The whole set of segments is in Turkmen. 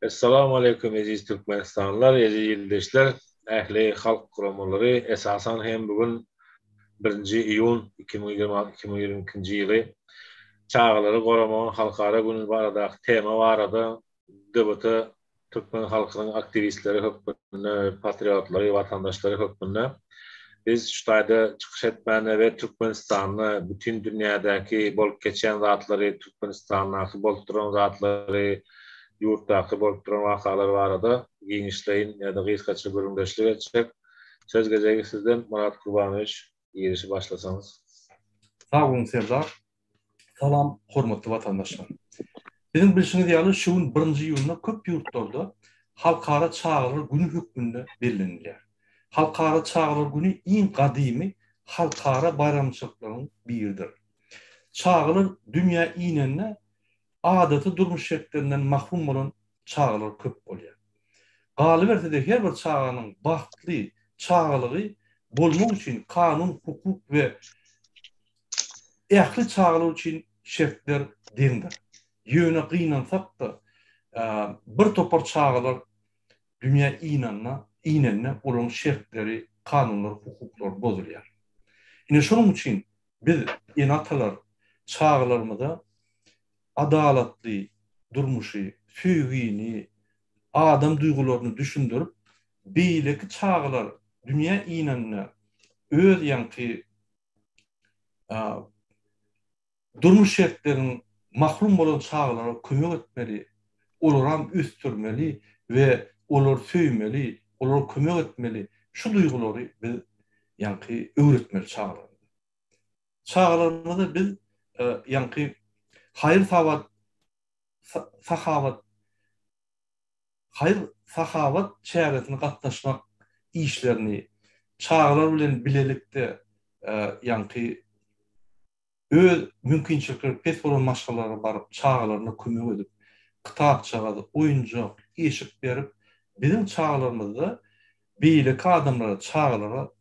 Esselamu aleyküm aziz Türkmenistanlılar, aziz yurttaşlar, ähli halk guramaları esasan hem bugün 1 iyun 2022 ýyly çağları gorama halkara günü barada tema barada DBT Türkmen halkynyň aktivistleri hökümetiне, patriotlary, watandaşlary hökümetiне biz şu taýda çykyş etmäne we Türkmenistanyny bütün dünýädäki bolup geçen zatlary, Türkmenistanyň bolup duran zatlary, yurtdaky bolup duran wakalar barada giňişleýin ýa-da gysgaça göründüşlik etjek. Söz gezegi sizden Murat Kurbanoviç ýerişi başlasaňyz. Sağ olun Serdar. Salam, hormatly watandaşlar. Bizim bilşiňiz ýaly şu 1 ýylyna köp ýurtlarda halkara çağrılar günü hökmünde belirlenýär. Halkara çağrılar günü iň gadymy halkara bayramçylyklaryň biridir. Çağrılar dünýä iňine adaty durmuş şeklinden mahrum bolan çağrılar köp bolýar. Galyp erde her bir çağanyň bagtly çağrılıgy bolmak üçin kanun, hukuk we ähli çağrılar üçin şertler diňdir. Ýöne gynansak da bir topar çağrılar dünýä iňine olan şertleri, kanunlar, hukuklar bozulýar. Ine şonuň üçin biz enatalar çağrılarymyza adalatly durmuşy, süýgini, adam duýgularyny düşündirip, beýleki çağrılar dünýä iňine öz ýanky durmuş şertleriň mahrum bolan çağrılara kömek etmeli, olaram üstürmeli we olar süýmeli, olar kömek etmeli. Şu duýgulary biz ýanky öwretmeli çağrılara. Çağrılarymyzda biz ýanky hayır sahavat çäretine gatnaşmak işlerini çağrılar bilen bilelikde ýanky öz mümkinçilikleri pes bolan maşgalara baryp çağrılaryna kömek edip kitapçaga, oýunjak, eşik berip bizim çağrılarymyzda beýleki adamlara çağrılara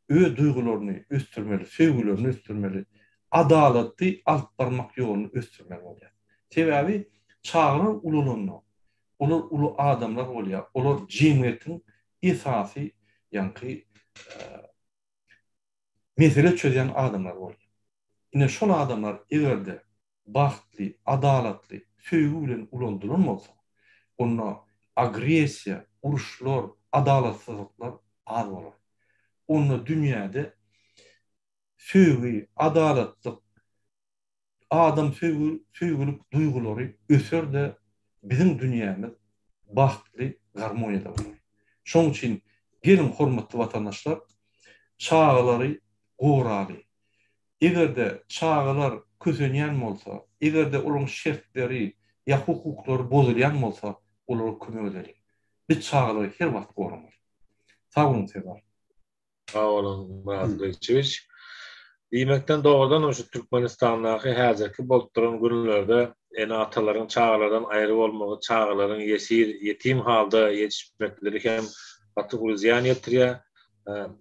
öz duýgularyny östürmeli, söýgülerini östürmeli, adalatly alyp barmak ýoluny östürmeli bolýar. Sebäbi çağrılar ululuny, olar ulu adamlar bolýar, olar jemgyýetiň esasy ýanky mesele çözen adamlar bolýar. Ine şol adamlar egerde bagtly, adalatly, söýgü bilen ulandyran bolsa, onda agresiýa, uruşlar, adalatsızlyklar az bolar. Onda dünýäde söýgü, adalatlyk, adam söýgülük duýgulary öser de bizim dünýämiz bagtly, garmoniýada bolar. Şoň üçin gelin hormatly watandaşlar, çağrılary goraly. Egerde çağrılar kösenýän bolsa, egerde olaryň şertleri, ýa hukuklary bozulýan bolsa, olara kömek edelim. Biz çağrılary her wagt goramal. Sağ olun Serdar. Sağ olun Murat Beyçeviç. Diýmekden doğrudan oşu Türkmenistandaky häzirki bolup duran günlerde enatalaryň çağrılardan aýry bolmagy, çağrılaryň ýetim halda ýetişmekleri hem gaty ziyan ýetirýär.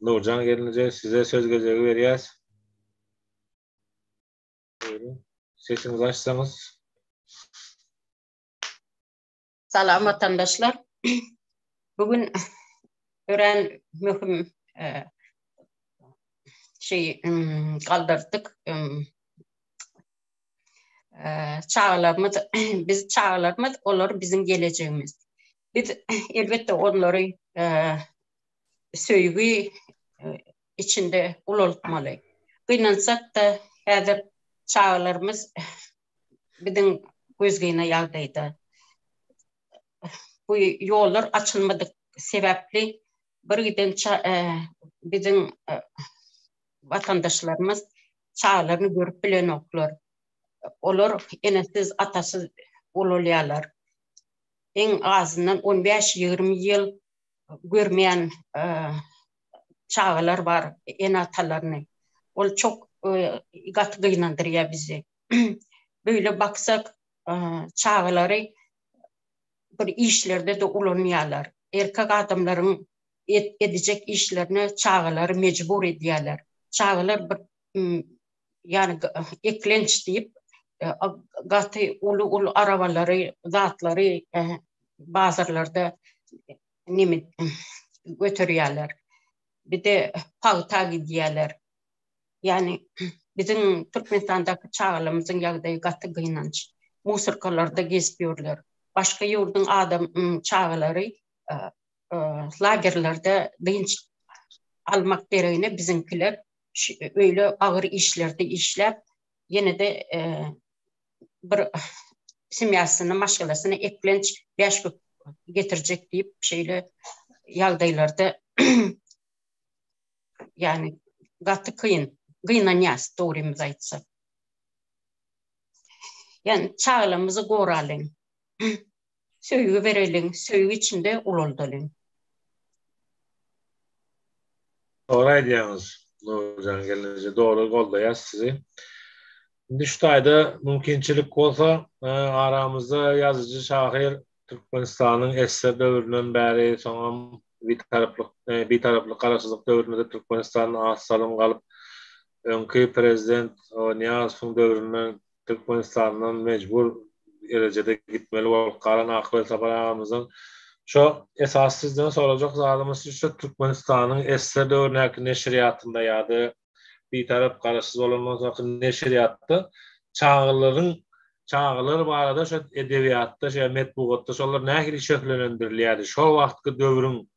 Nurcan gelince size söz gezegi berýäs. Sesinizi açsanız. Salam vatandaşlar. Bugün ören mühim kaldırdık. Biz çağlarımız, onlar bizim geleceğimiz. Biz elbette onları söýgü içinde ulanmaly. Gynansak da häzir çağlarımız bizim gözgeyine ýagdaýda. Bu yollar açılmadık sebepli bir giden bizim vatandaşlarımız çağlarını görüp bilen oklar. Olar enesiz atasız ololýarlar. En azından 15-20 ýyl görmeýän çağlar var en atalarını. Ol çok gaty gynandyrýar bizi. Böyle baksak çağları bir işlerde de ulanýarlar. Erkek adamlaryň edecek işlerine çağları mecbur edýärler. Çağlar bir yani eklenç diýip gatı ulu arabaları, zatları bazarlarda nimi götürüyorlar. Bir de palta gidiyorlar. Yani bizim Türkmenistan'daki çağlarımızın yağdığı gatı gıynanç. Musurkalarda gezmiyorlar. Başka yurdun çağları lagerlerde dinç almak dereyine bizimkiler öyle ağır işlerde işlep yine de bir simyasını, maşgalasını eklenç beş getirecek deyip şeyle yağdaylarda yani gatı kıynanyas doğrumuz aytsa. Yani çağlamızı goralım. Söýgü berelim, söýgü içinde uloldalım. Doğru ediyorsunuz. Nurcan gelince doğru goldayaz sizi. Şimdi şu ayda mümkünçilik olsa aramızda yazıcı şahir Türkmenistan'ın eser dövründen beri sonra bir taraflı karasızlık dövründe de Türkmenistan'ın assalım kalıp önkü prezident Niyazov'un dövründen Türkmenistan'dan mecbur derecede gitmeli olup kalan akıl saparamızın şu esassızlığını soracak zalımız şu Türkmenistan'ın eser dövründeki neşriyatında yadı bir taraf karasız olunmaz vakın neşriyatta çağıları barada şu edebiyatta şu metbuatta şolar nähili şöhlenendirilýärdi. Şol wagtky döwrüň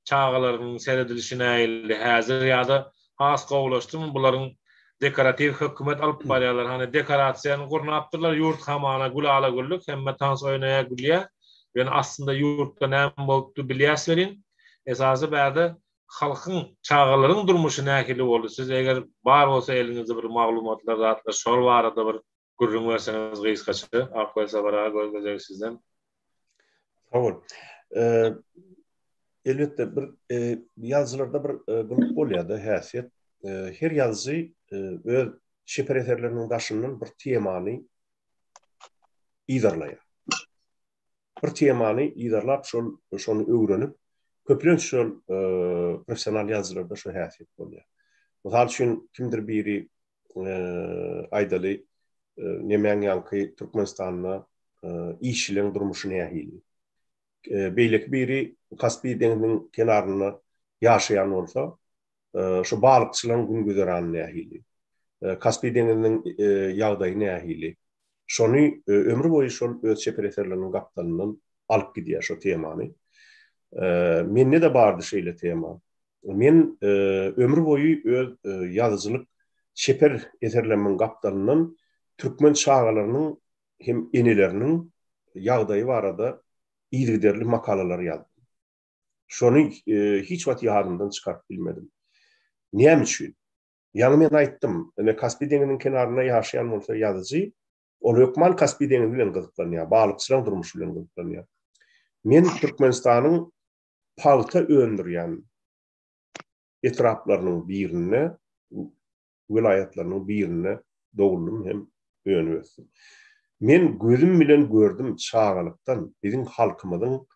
çağılarynyň seredilişine aýyldy. Häzir ýa-da has gowlaşdym bularyň dekorativ hökümet alyp barýarlar. Hani dekorasiýany gurnapdyrlar ýurt hamana gulala gulluk hemme tans oýnaýa gulýa. Yani aslında yurtda näme bolupdy bilýäslerin. Esasy bäde halkın çağıların durmuşu nähili boldy. Siz eger bar bolsa elinizde bir maglumatlar zatlar şol barada bir gurrun verseniz gysgaça akylsa bara gözleýär sizden. Sağ elbette bir yazılarda bir gılık bolýardy häsiýet. Her yazı öz şepereterlerinin daşından bir temany iýdarlaýar. Bir temany iýdarlap şonu öwrenip köplenç şol professional yazılarda şu häsiýet bolýar. Misal üçin kimdir biri aýdaly nemäň ýanky Türkmenistanda işçilerin durmuşyna nähili. Beýleki biri Kaspy deňiziniň kenaryna ýaşaýan bolsa, şu balykçylaryň gün güzerany nähili. Kaspy deňiziniň ýagdaýy nähili. Şonu ömrü boyu şol öz şepereterleriniň gapdalyndan alyp gidýär şu temany. Menne de bardy şeýle tema. Men ömrü boyu öz ýazyjylyk şeper eterlerimin gapdalyndan Türkmen çağalarynyň hem eneleriniň ýagdaýy barada iýdirderli makalalar ýazdım. Şonu hiç wagt ýadymdan çykaryp bilmedim. Näme üçin? Ýani men aýtdym, Kaspy deňiziniň kenaryna ýaşaýan bolsa ýazyjy, ol ökman Kaspy deňizi bilen gyzyklanýar, balykçylaryň durmuşy bilen gyzyklanýar. Men Türkmenistanyň palta öndürýän etraplarynyň birine, vilayatlarynyň birine dogulum hem öňürsün. Men gözüm bilen gördüm çağalykdan bizim halkymyzyň,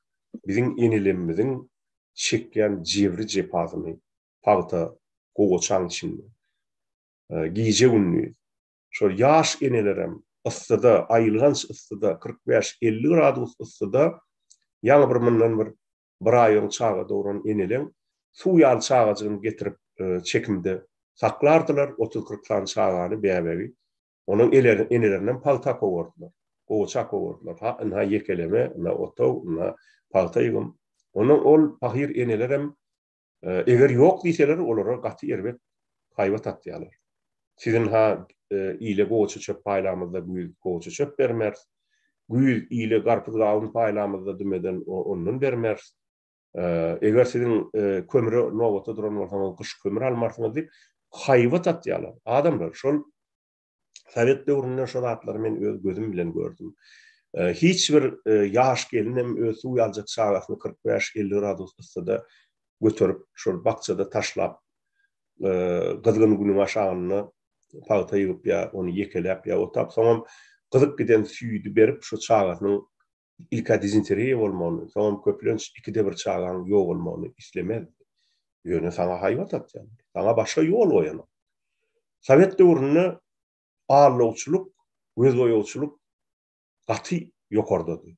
bizim enilerimiziň çekýän jewri jepasyny, palta gogoçan içinde. Giýje günlüğü. Şol ýaş enelerem ıssyda, aýylganç ıssyda 45-50 gradus ıssyda ýaly bir mundan bir aýyň çaga dogran eneleň suw ýaly çagagyny getirip çekimde saklardylar 30-40 çagany bäbegi. Onun enelerinden palta kowurdular. Gogoçak kowurdular. Ha yekeleme, na oto, na palta ýygym. Onun ol pahir enelerem eger ýok diýseler olara gaty erbet haýwa tatýarlar. Sizin ha ýyle gogoçy çöp paýlamyzda güýz gogoçy çöp bermer. Güýz ýyle garpyz galyň paýlamyzda dümeden ondan bermer. Eger sizin kömürü nowata duran bolsaňyz gyş kömür almarsyňyz diýip haýwa tatýarlar. Adamlar şol Sovet döwründe şol atlary men öz gözüm bilen gördüm. Hiç bir ýaş gelinim öz suw ýaljak çagasyny 45-50 gradus ıssyda götürüp şol bakçada taşlap gyzgyn günüň aşagyny palta ýygyp ýa onu yekelep ýa otap soňam gyzyk giden süýdi berip şu çagasynyň ilka dizenteriýa bolmagyny, soňam köplenç ikide bir çagaň ýok bolmagyny islemedi. Ýöne saňa haýwa tatýan. Saňa başga ýol goýan. Sovet döwründe ağırlıqçılık göz boyolçuluk gaty ýokardady.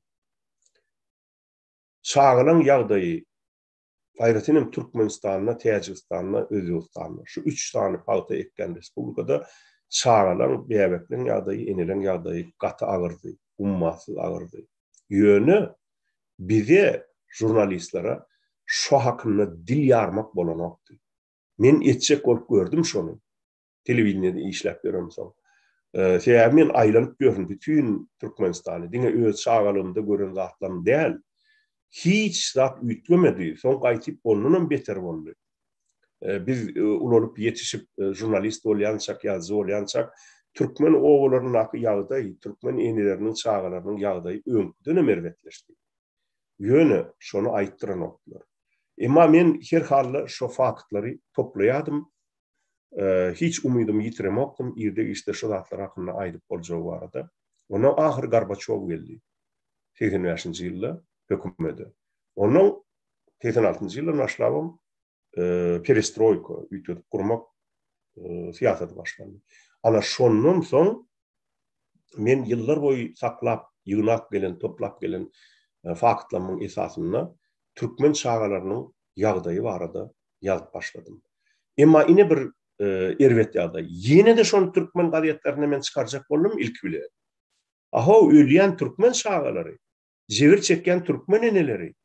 Çağılan ýagdaýy Gaýratynym Türkmenistanyna, Täjikistanyna, Özbegistanyna şu 3 tane paýta ekgen respublikada çağılan beýbekliň ýagdaýy, enilen ýagdaýy gaty agyrdy, ummatsız agyrdy. Ýöne bize jurnalistlere şu hakynda dil ýarmak bolanokdy. Men etjek bolup gördüm şonu. Telewizionyada işläp berem soň. Men aýlanyp gördüm bütün Türkmenistany, diňe öz çağalymda gören zatlarym däl. Hiç zat ütlemedi. Son gaýtyp onundan beter boldy. Biz ulanyp yetişip jurnalist bolýançak, ýazgy bolýançak, türkmen oglarynyň ýagdaýy, türkmen enileriniň çağalarynyň ýagdaýy öňküden merwetleşdi. Ýöne şonu aýtdyran oklar. Emma men her halda şu faktlary toplaýadym. Hiç umydym ýitiremokdym. Ýerde işte şu zatlar hakynda aýdyp boljak barada. Ona ahyr Gorbaçow geldi. 85-nji ýylda hökümeti. Onun 86-njy ýylyň başlabam perestroyka ýetip kurmak siýasaty başlandy. Ana şondan soň men ýyllar boyu saklap, ýygnap gelen, toplap gelen faktlaryň esasyna türkmen çağalarynyň ýagdaýy barada ýazyp başladym. Emma ine bir erwet ýagdaý. Ýene de şonu türkmen gazetlerine men çykarjak boldum ilk bile. Aha ölýän türkmen çağalary, jewir çekken türkmen eneleri,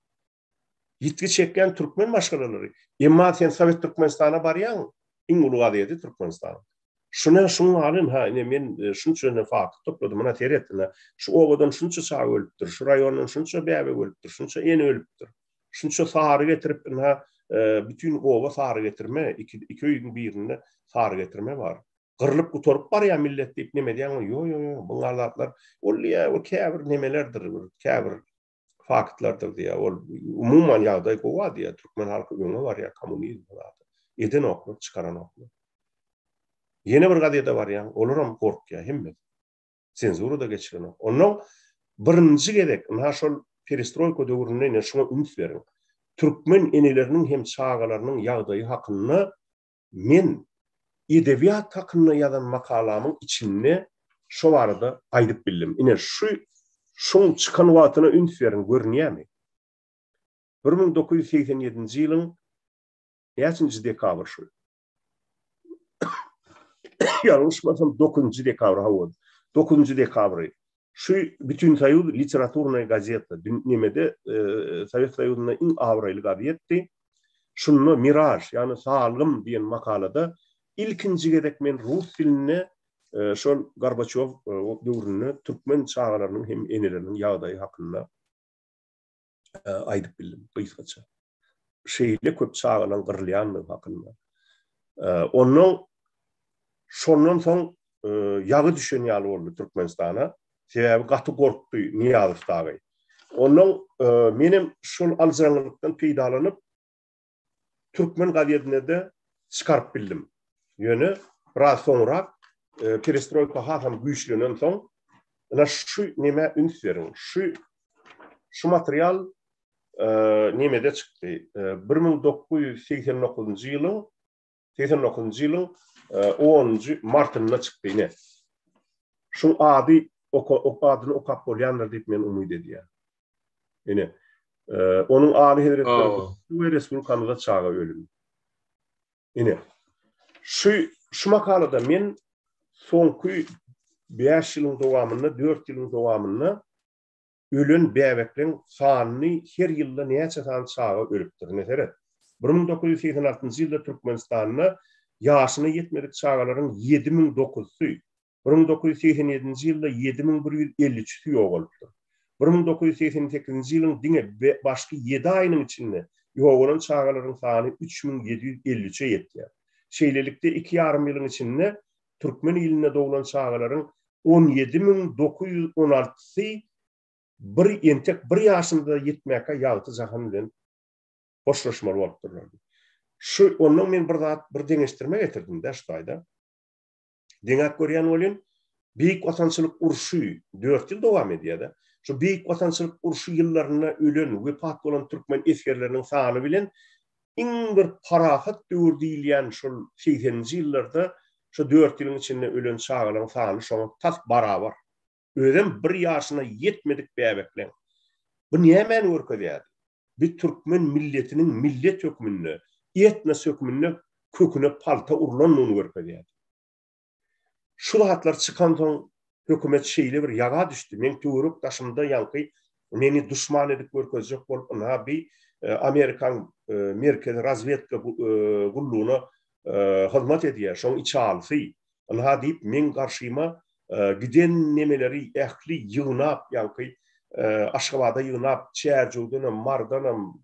yitki çekken türkmen başgalary. Emma sen Sowet Türkmenistana barýan, iň uly gazety Türkmenistan. Şunu alın ha, men şunça fakt topladym, mana teretine. Şu ogadan şunça çağ ölüpdir, şu raýondan şunça bäbe ölüpdir, şunça eni ölüpdir. Şunça sahary getirip ha, bütün oga sahary getirme, iki öýüň birinde sahary getirme bar. Gyrlyp gutorup barýan millet diýip neme diýen? Yo, bu galatlar olýa, o käbir nemelerdir, käbir faktlardır diýe. Ol umumyň ýagdaý gowa diýe, türkmen halky öňe barýar kommunizm bolady. Eden oklup çykaran oklup. Ýene bir gazeta barýan, olaram korkýa hemme. Senzura da geçiren. Onuň birinji gerek, ha şol perestroyka döwründe şuna ümit berin. Türkmen eneleriniň hem çağalarynyň ýagdaýy hakynda men edebiýat hakynda ýazan makalamyň içinde şu barada aýdyp bildim. Ine şoň çykan wagtyna ümit berin görnýärmi? 1987-nji ýylyň 5-nji dekabr şu. Ýalňyşmasam 9-njy dekabr hawad. 9-njy dekabr. Şu bütün Soýuz literaturnaý gazeta nemede Sowet Soýuzyna iň awraýly gazetdi. Şunu Miraj, ýani Salgym diýen makalada ilkinji gerek men rus diline şol Gorbaçow döwründe türkmen çağalarynyň hem eneleriniň ýagdaýy hakynda aýdyp bildim gysgaça. Şeýle köp çağalan gyrlýanlyk hakynda. Onuň şondan soň ýagy düşen ýaly boldy Türkmenistana. Sebäbi gaty gorkdy Niýazow dagy. Onuň menim şol aljanlykdan peýdalanyp türkmen gazetine de çykaryp bildim. Ýöne biraz soňra perestroyka hasam güýçlenen soň ana şu neme ümit berin. Şu material nemede çykdy. 1989-njy ýylyň 10 martynda çykdy ine. Şu ady adyny okap bolýanlar diýip men umyd edýär. Ine onuň ady Hedretler Respublikamyzda çağa ölüm. Ine şu makalada men soňky 5 ýylyň dowamynda, 4 ýylyň dowamynda ölen bäbekliň sanyny her ýylda näçe san çağa ölüpdir. Mesela 1986-njy ýylda Türkmenistanyna ýaşyna ýetmedik çağalaryň 7900-y, 1987-nji ýylda 7153 ýok bolupdy. 1988-nji ýylyň diňe başky 7 aýynyň içinde ýok bolan çağalaryň sany 3753-e ýetdi. Şeýlelikde 2,5 ýylyň içinde türkmen ýylyna dowulan çağalaryň 17916-sy bir ýaşynda ýetmäke ýagty jahan bilen hoşlaşmaly bolupdyrlar. Şu onuň men bir deňeşdirme getirdim de şu aýda. Deňek görýän bolan Beýik Watançylyk urşy 4 ýyl dowam edýär. Şu Beýik Watançylyk urşy ýyllaryna ölen, wepat bolan türkmen eskerleriniň sany bilen iň bir parahat döwür diýilýän şol 80-nji ýyllarda şu 4 ýylyň içinde ölen çağalaryň sany şoňa tas barabar Ödem bir yaşına yetmedik bäbeklen. Bu niye men görkezýär? Bir Türkmen milletinin millet hökmünde, etnos hökmünde köküne palta urlanmagyny görkezýär. Şu hatlar çıkan soň hökümet şeýle bir yaga düşdi. Men töwerek daşymda ýanky meni düşman edip görkezjek bolup, bir Amerikan Merkez razvedka gulluğuna hizmet edýär. Şoň içe alsy. Ana diýip men garşyma giden nemeleri ähli ýygnap, ýanky Aşgabatda ýygnap, Çerjewdenam, Mardanam,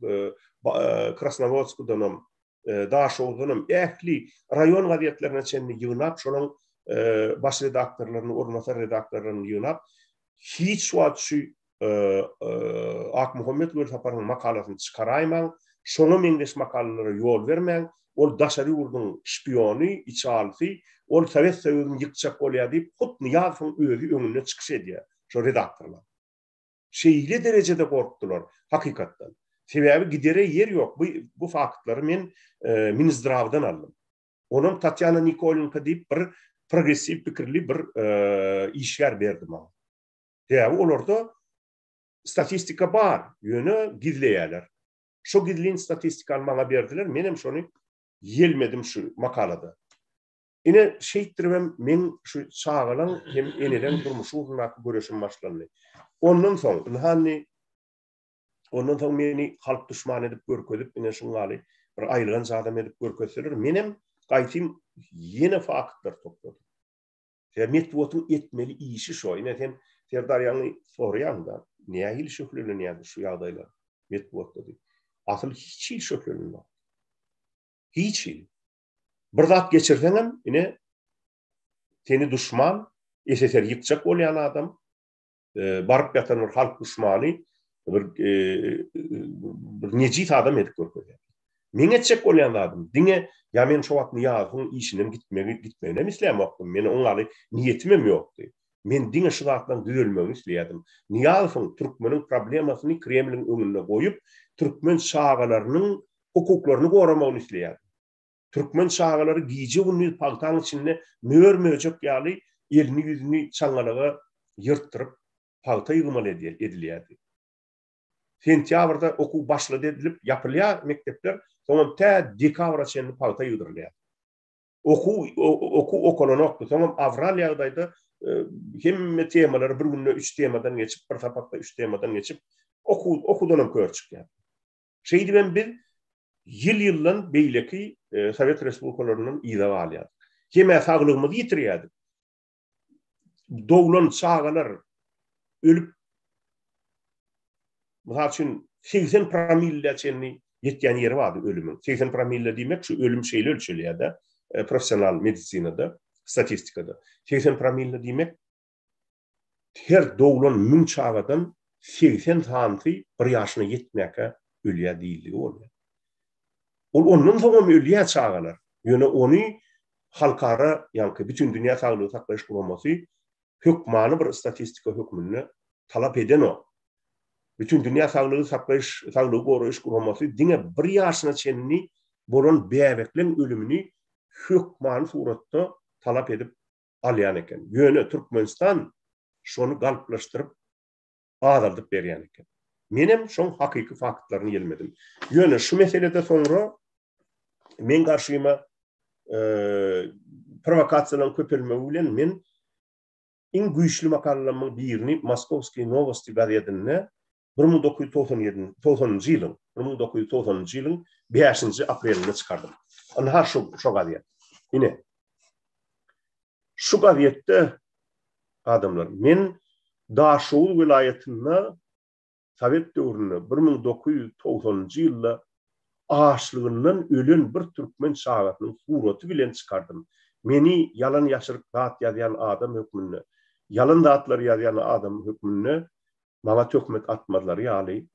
Krasnovodskdanam, Daşowdanam ähli rayon gazetlerine çenni ýygnap, şonuň baş redaktorlaryny, ornatary redaktorlaryny ýygnap, hiç wagtçy Ak Muhammed Göltaparyň makalasyny çykaraýman, şoňa meňdeş makalalara ýol bermäň, ol daşary urdun şpiony, içalsy, ol Sovet Soýuzyny ýykjak bolýar diýip, hut Niýazowyň özi öňüne çykyş edýär, şo redaktorlar. Şeýle derejede gorkdular hakykatdan. Sebäbi gidere yer ýok. Bu faktlary men Minzdrawdan aldım. Onuň Tatyana Nikolenko diýip bir progressiv pikirli bir işgär berdi maňa. Sebäbi olarda statistika bar, ýöne gizleýärler. Şo gizliň statistikany maňa berdiler, menem şonu ýelmedim şu makalada. Ine şeýtdirmem men şu çağılan hem eneden durmuşy urnaky göreşim başlandy. Ondan soň meni halk düşman edip görkezip, ine şuňaly bir aýlygan zadam edip görkezseler, menem gaýtym ýene faktlar topladym. Metwotyň etmeli işi şo. Ine sen Serdarýany soraýanda, nähili şöhlenýär şu ýagdaýlar Metwotda diýip. Asıl hiç il şöhlenýär. Hiç il. Bir zat geçirseňem, ine seni düşman, SSR ýykjak bolýan adam, baryp ýatan bir halk düşmany, bir nejit adam edip görkezýär. Men etjek bolýan adam, diňe ýa men şo wagt Niýazowyň işinem gitmegine islämokdum. Men oňaly niýetim ýokdy. Men diňe şu zatdan düzelmegini isleýärdim. Niýazowyň türkmeniň problemasyny Kremliň öňüne goýup, türkmen şagalarynyň hukuklaryny goramagyny isleýärdim. Türkmen şagalary giýje bunu paltaň içinde möörmöjek ýaly elini ýüzüni çaňalaga ýyrtdyryp palta ýygmaly edilýärdi. Sentýabrda okuw başlady edilip ýapylýar mektepler, soňra tä dekabra çenli palta ýygdyrylýar. Okuw okolanokdy, soňra awral ýagdaýda hemme temalary bir günde 3 temadan geçip, bir tapakda 3 temadan geçip okuwdan körçükýär. Şeýdi ben bir ýyl-ýyldan beýleki Sovet respublikalarynyň ýyla alýar. Hemme saglygymyzy ýitirýärdi. Doglan çağalar ölüp, bu üçin 80 promille çenli ýetýän ýeri bardy ölümüň. 80 promille diýmek şu ölüm şeýle ölçülýär-de, professional medisinada, statistikada. 80 promille diýmek her doglan 1000 çağadan 80 santy bir ýaşyna ýetmäke ölýär diýildi bolýar. Ondan soň ölýär çağalar. Ýöne ony halkara, ýa-ni bütün dünýä saglygy saklaýyş guramasy hökmany bir statistika hökmüne talap eden o. Bütün dünýä saglygy goraýyş guramasy diňe bir ýaşyna çenli bolan bäbekleň ölümini hökmany suratda talap edip alýan eken. Ýöne Türkmenistan şonu galplaşdyryp azaldyp berýän eken. Menem şoň hakyky faktlaryny ýelmedim. Ýöne şu meselede soňra men garşyma provokasiýalan köpelmegi bilen men iň güýçli makalalamaň birini Moskovskiy Novosti gazetinde 1990-njy ýylyň 5-nji aprelinde çykardym. Ana şu gazet. Ine şu gazetde adamlar men Daşow vilayetinde Sovet döwründe 1990-njy ýylda açlygyndan ölen bir türkmen şagatynyň suraty bilen çykardym. Meni yalan ýaşyryk zat ýazýan adam hökmünde, yalan zatlar ýazýan adam hökmünde maňa töhmet atmadylar ýaly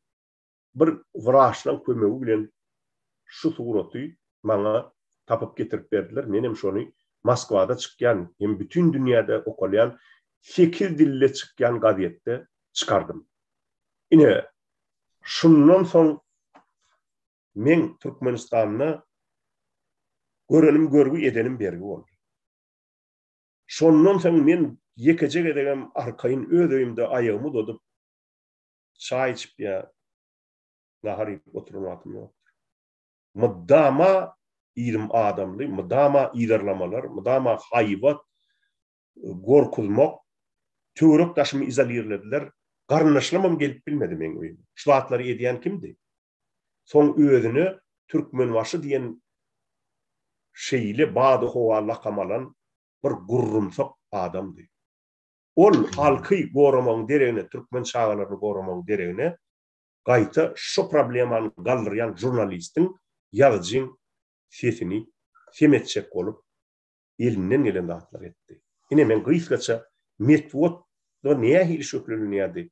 bir wraçlaň kömegi bilen şu suraty maňa tapyp getirip berdiler. Menem şonu Moskwada çykýan, hem bütün dünýäde okulýan 8 dille çykýan gazetde çykardym. Ine şundan soň men Türkmenistanyna görenim görgü edenim bergi boldy. Şondan soň men yekece edegem arkayın ödöýümde ayağımı dodup çay içip ya nahar yiyip oturmatım yok. Mıddama irim adamly, mıddama ilerlamalar, mıddama hayvat, gorkulmak, töwerek taşymy izolirlediler. Garnaşlamam gelip bilmedim men öýüm. Şulatları ediyen kimdi? Soň özüni Türkmenbaşy diýen şeýle bady howa lakamalan bir gurrumsak adamdy. Ol halky goramaň deregine, Türkmen şagalaryny goramaň deregine gaýta şu problemany galdyrýan jurnalistin, ýazgyň sesini semetçek bolup elinden gelen atlar etdi. Ine men gysgaça metwot da nähili şöklünýärdi.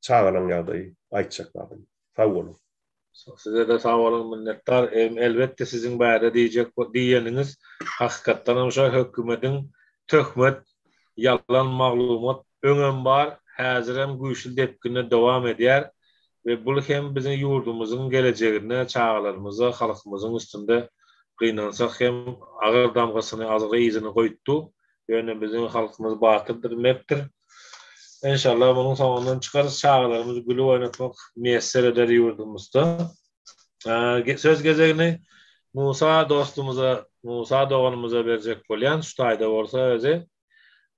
Çağalan ýagdaýy aýtjaklarym. Sag bolun. Size de sağ olun, minnettar. Elbette sizin bäde diýeniniz hakykatdan şo hökümetin töhmet, yalan maglumat öňem bar, häzir hem güýçli depkine dowam edýär we bu hem bizim ýurdumyzyň gelejegine, çağalarymyza, halkymyzyň üstünde gynansak hem agyr damgasyny, azyr ýyzyny goýtdy. Ýöne bizim halkymyz batyrdyr, mepdir. İnşallah bunun sonundan çıkarız, çağlarımızı gülü oynatmak müyesser eder yurdumuzda. Söz gezegini Musa dostumuza, Musa doğanımıza verecek bolyan, şu tayda olsa öze.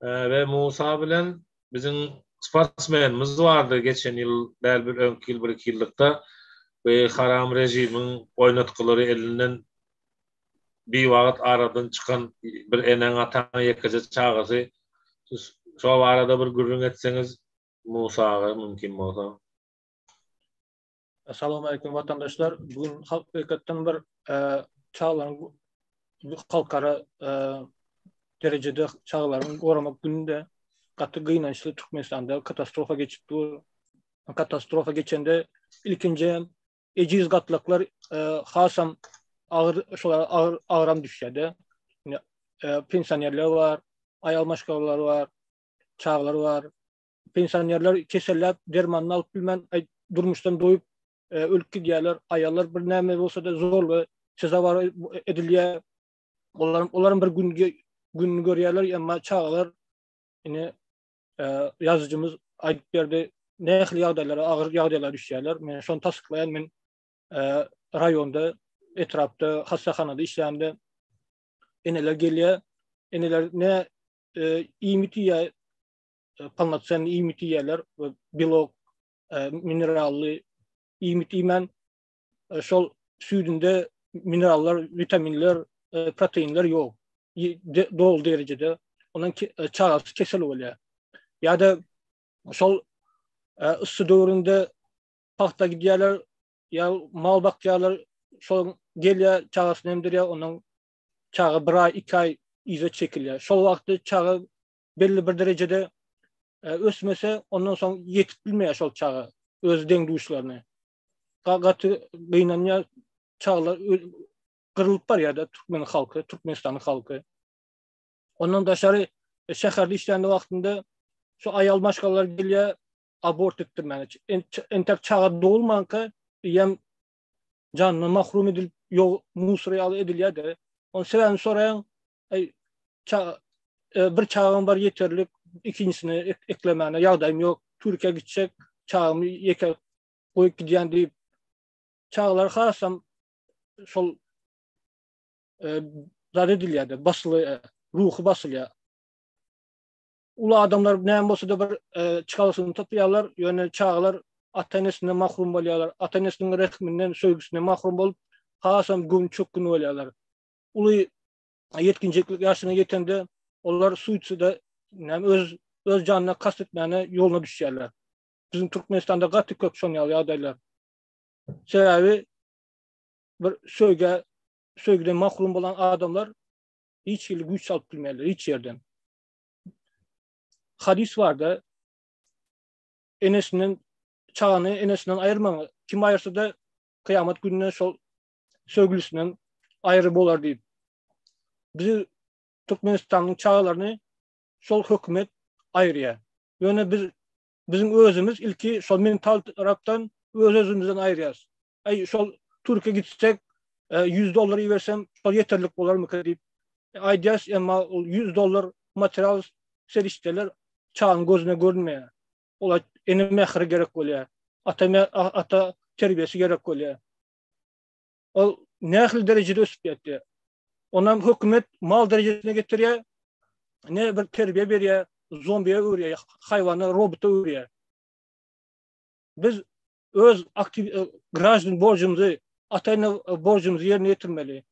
Ve Musa bilen bizim sportsmenimiz vardı geçen yıl, bel bir önkü yıl, bir iki yıllıkta. Ve haram rejimin oynatkuları elinden bir vakit aradan çıkan bir enen atan yekece çağızı. Şu arada bir gürrün etseniz Musa'ga mümkün bolsa. Assalamu alaikum vatandaşlar. Bugün hakikaten bir çağların halkara derecede çağların goramak gününde katı gynançly Türkmenistanda katastrofa geçipdi. Katastrofa geçende ilkinci ejiz gatlyklar hasam ağıram düşýärdi. Pensionerler var, ayal maşgalalar var, çağlar var. Pensionerler kesellep dermanını alıp bilmän durmuşdan doyup ölüp gidýärler. Ayallar bir näme bolsa da zorlu cezawar edilýär. Olaryň bir günni görýärler, emma çağlar ine yazıcımız aýdyp berdi. Nähili ýagdaýlara, agyr ýagdaýlara düşýärler. Men şonu tasdiklaýan, men raýonda, etrapda, hastahanada işlärde eneler gelýär. Eneler ne imitiýär, palnatsan imitiýärler, biolog, minerally imitiýmen, şol süýdünde minerallar, vitaminler, proteinler ýok. Dol derecede. Ondan çağası kesel bolýar. Ýa-da şol ıssy döwründe paxta gidýärler, ýa mal bakýarlar, şol gelýär çağasyny emdirýär, ondan çağı 1 ay, 2 ay ize çekilýär. Şol wagtda çağı belli bir derecede ösmese, ondan soň yetip bilmeýär şol çağı öz deňdüşlerini. Gaty gynanýar çağlar kırılıp bar ýa-da Türkmen halky, Türkmenistanyň halky. Ondan daşary şäherde işlärde wagtynda şu ayal maşgalalar gelýär, abort etdirmän. Entek çağa doğulmanka ýem janyny mahrum edilip ýol musraýaly edilýär-de. Onu sebäbini soraýan, bir çağım var yeterlik, ikincisini eklemene ýagdaýym ýok. Türkiýe gitjek, çağımı yeke goýup gidýän diýip çağlar hasam şol zat edilýär, basıly, ruhy basılýar. Ula adamlar näme bolsa da bir çykalysyny tapýarlar, ýöne çağlar ata-enesine mahrum bolýarlar, ata-enesiniň rehminden, söýgüsine mahrum bolup hasam gün çok gün bolýarlar. Uly yetkinjeklik ýaşyna ýetende onlar suýsuda öz janyna kast etmäne ýoluna düşýärler. Bizim Türkmenistanda gaty köp şonýal ýagdaýlar. Sebäbi bir söýgüden mahrum bolan adamlar hiç ýyl güýç alyp bilmeýärler, hiç ýerden. Hadis vardı. Enesinden çağını enesinden ayırmalı. Kim ayırsa da kıyamet gününe şol sögülüsünden ayrı bolar deyip. Bizi Türkmenistan'ın çağlarını şol hükümet ayırıyor. Yani bizim özümüz ilki şol mental taraftan özümüzden ayırıyoruz. Şol Türkiye gitsek $100 versem şol yeterlik bolar mı deyip. Aydiyas ama $100 material serişteler çağın gözüne görünmeye. Ola ene mehri gerek bolýar. Ata terbiyesi gerek bolýar. O nähil derejede ösüp ýetdi. Ondan hökümet mal derejesine getirýär. Ne bir terbiye berýär, zombiye öwrýär, haýwany robota öwrýär. Biz öz aktiv grajdan borjumuzy, atayna borjumuzy ýerine ýetirmeli.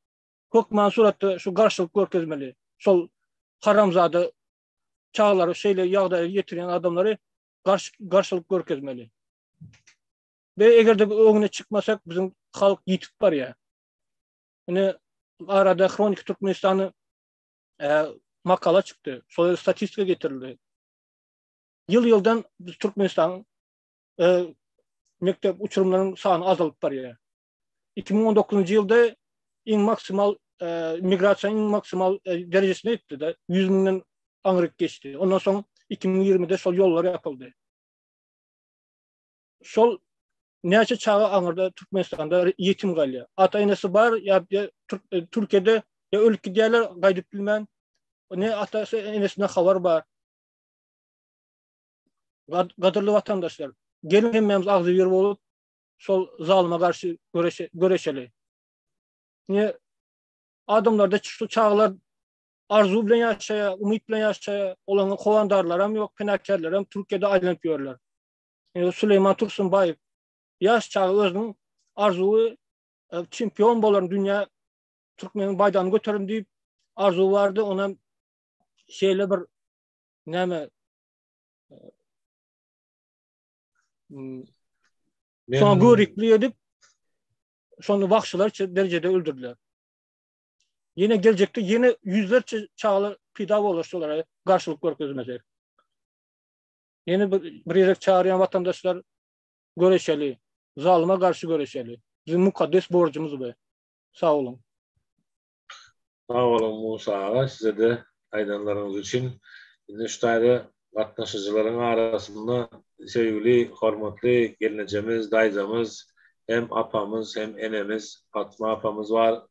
Hökmen suratda şu garşylyk görkezmeli. Sol haramzada çağları şeýle ýagdaýa ýetirýän adamlary garşylyk görkezmeli. Ve egerde öňüne çykmasak bizim halk ýitip barýar. Ine arada Kronik Türkmenistany makala çıktı. Sonra statistika getirildi. Yıl-yıldan biz Türkmenistan mektep uçurumlarının sany azalyp barýar. 2019-njy ýylda iň maksimal migrasiýanyň iň maksimal derejesine ýetdi de 100 000 aňryk geçti. Ondan soň 2020-de şol ýollar ýapyldy. Şol näçe çağa aňyrda Türkmenistanda ýetim galýar. Ata-enesi bar ýa Türkiýede ýa ölüp gidýärler, gaýdyp bilmän. Ne atası enesine haber bar. Gadırlı vatandaşlar. Gelin hemmemiz ağzı bir olup sol zalıma karşı göreşeli. Niye? Adamlarda şu çağlar arzu bilen yaşaya, umut bilen yaşaya olan kovandarlar hem yok, fenakarlar hem Türkiye'de aylanıp yiyorlar. Yani Süleyman Tursunbayev yaş çağı özünün arzuyu çempiyon bolan dünya Türkmenin bayrağını götürün deyip arzu vardı. Ona şeyle bir neme sonra görükli edip sonra vahşılar derecede öldürdüler. Yine gelecekte yine yüzlerce çağlı pidav oluştular karşılık görkezmeyecek. Yeni bir yere çağıran vatandaşlar göreşeli, zalıma karşı göreşeli. Bizim mukaddes borcumuz bu. Sağ olun. Sağ olun Musa ağa, size de aydınlarınız için. Şimdi şu tayda gatnaşyjylaryň arasynda sevgili, hormatly gelinejemiz, daýjamız, hem apamız hem enemiz Fatma apamız var.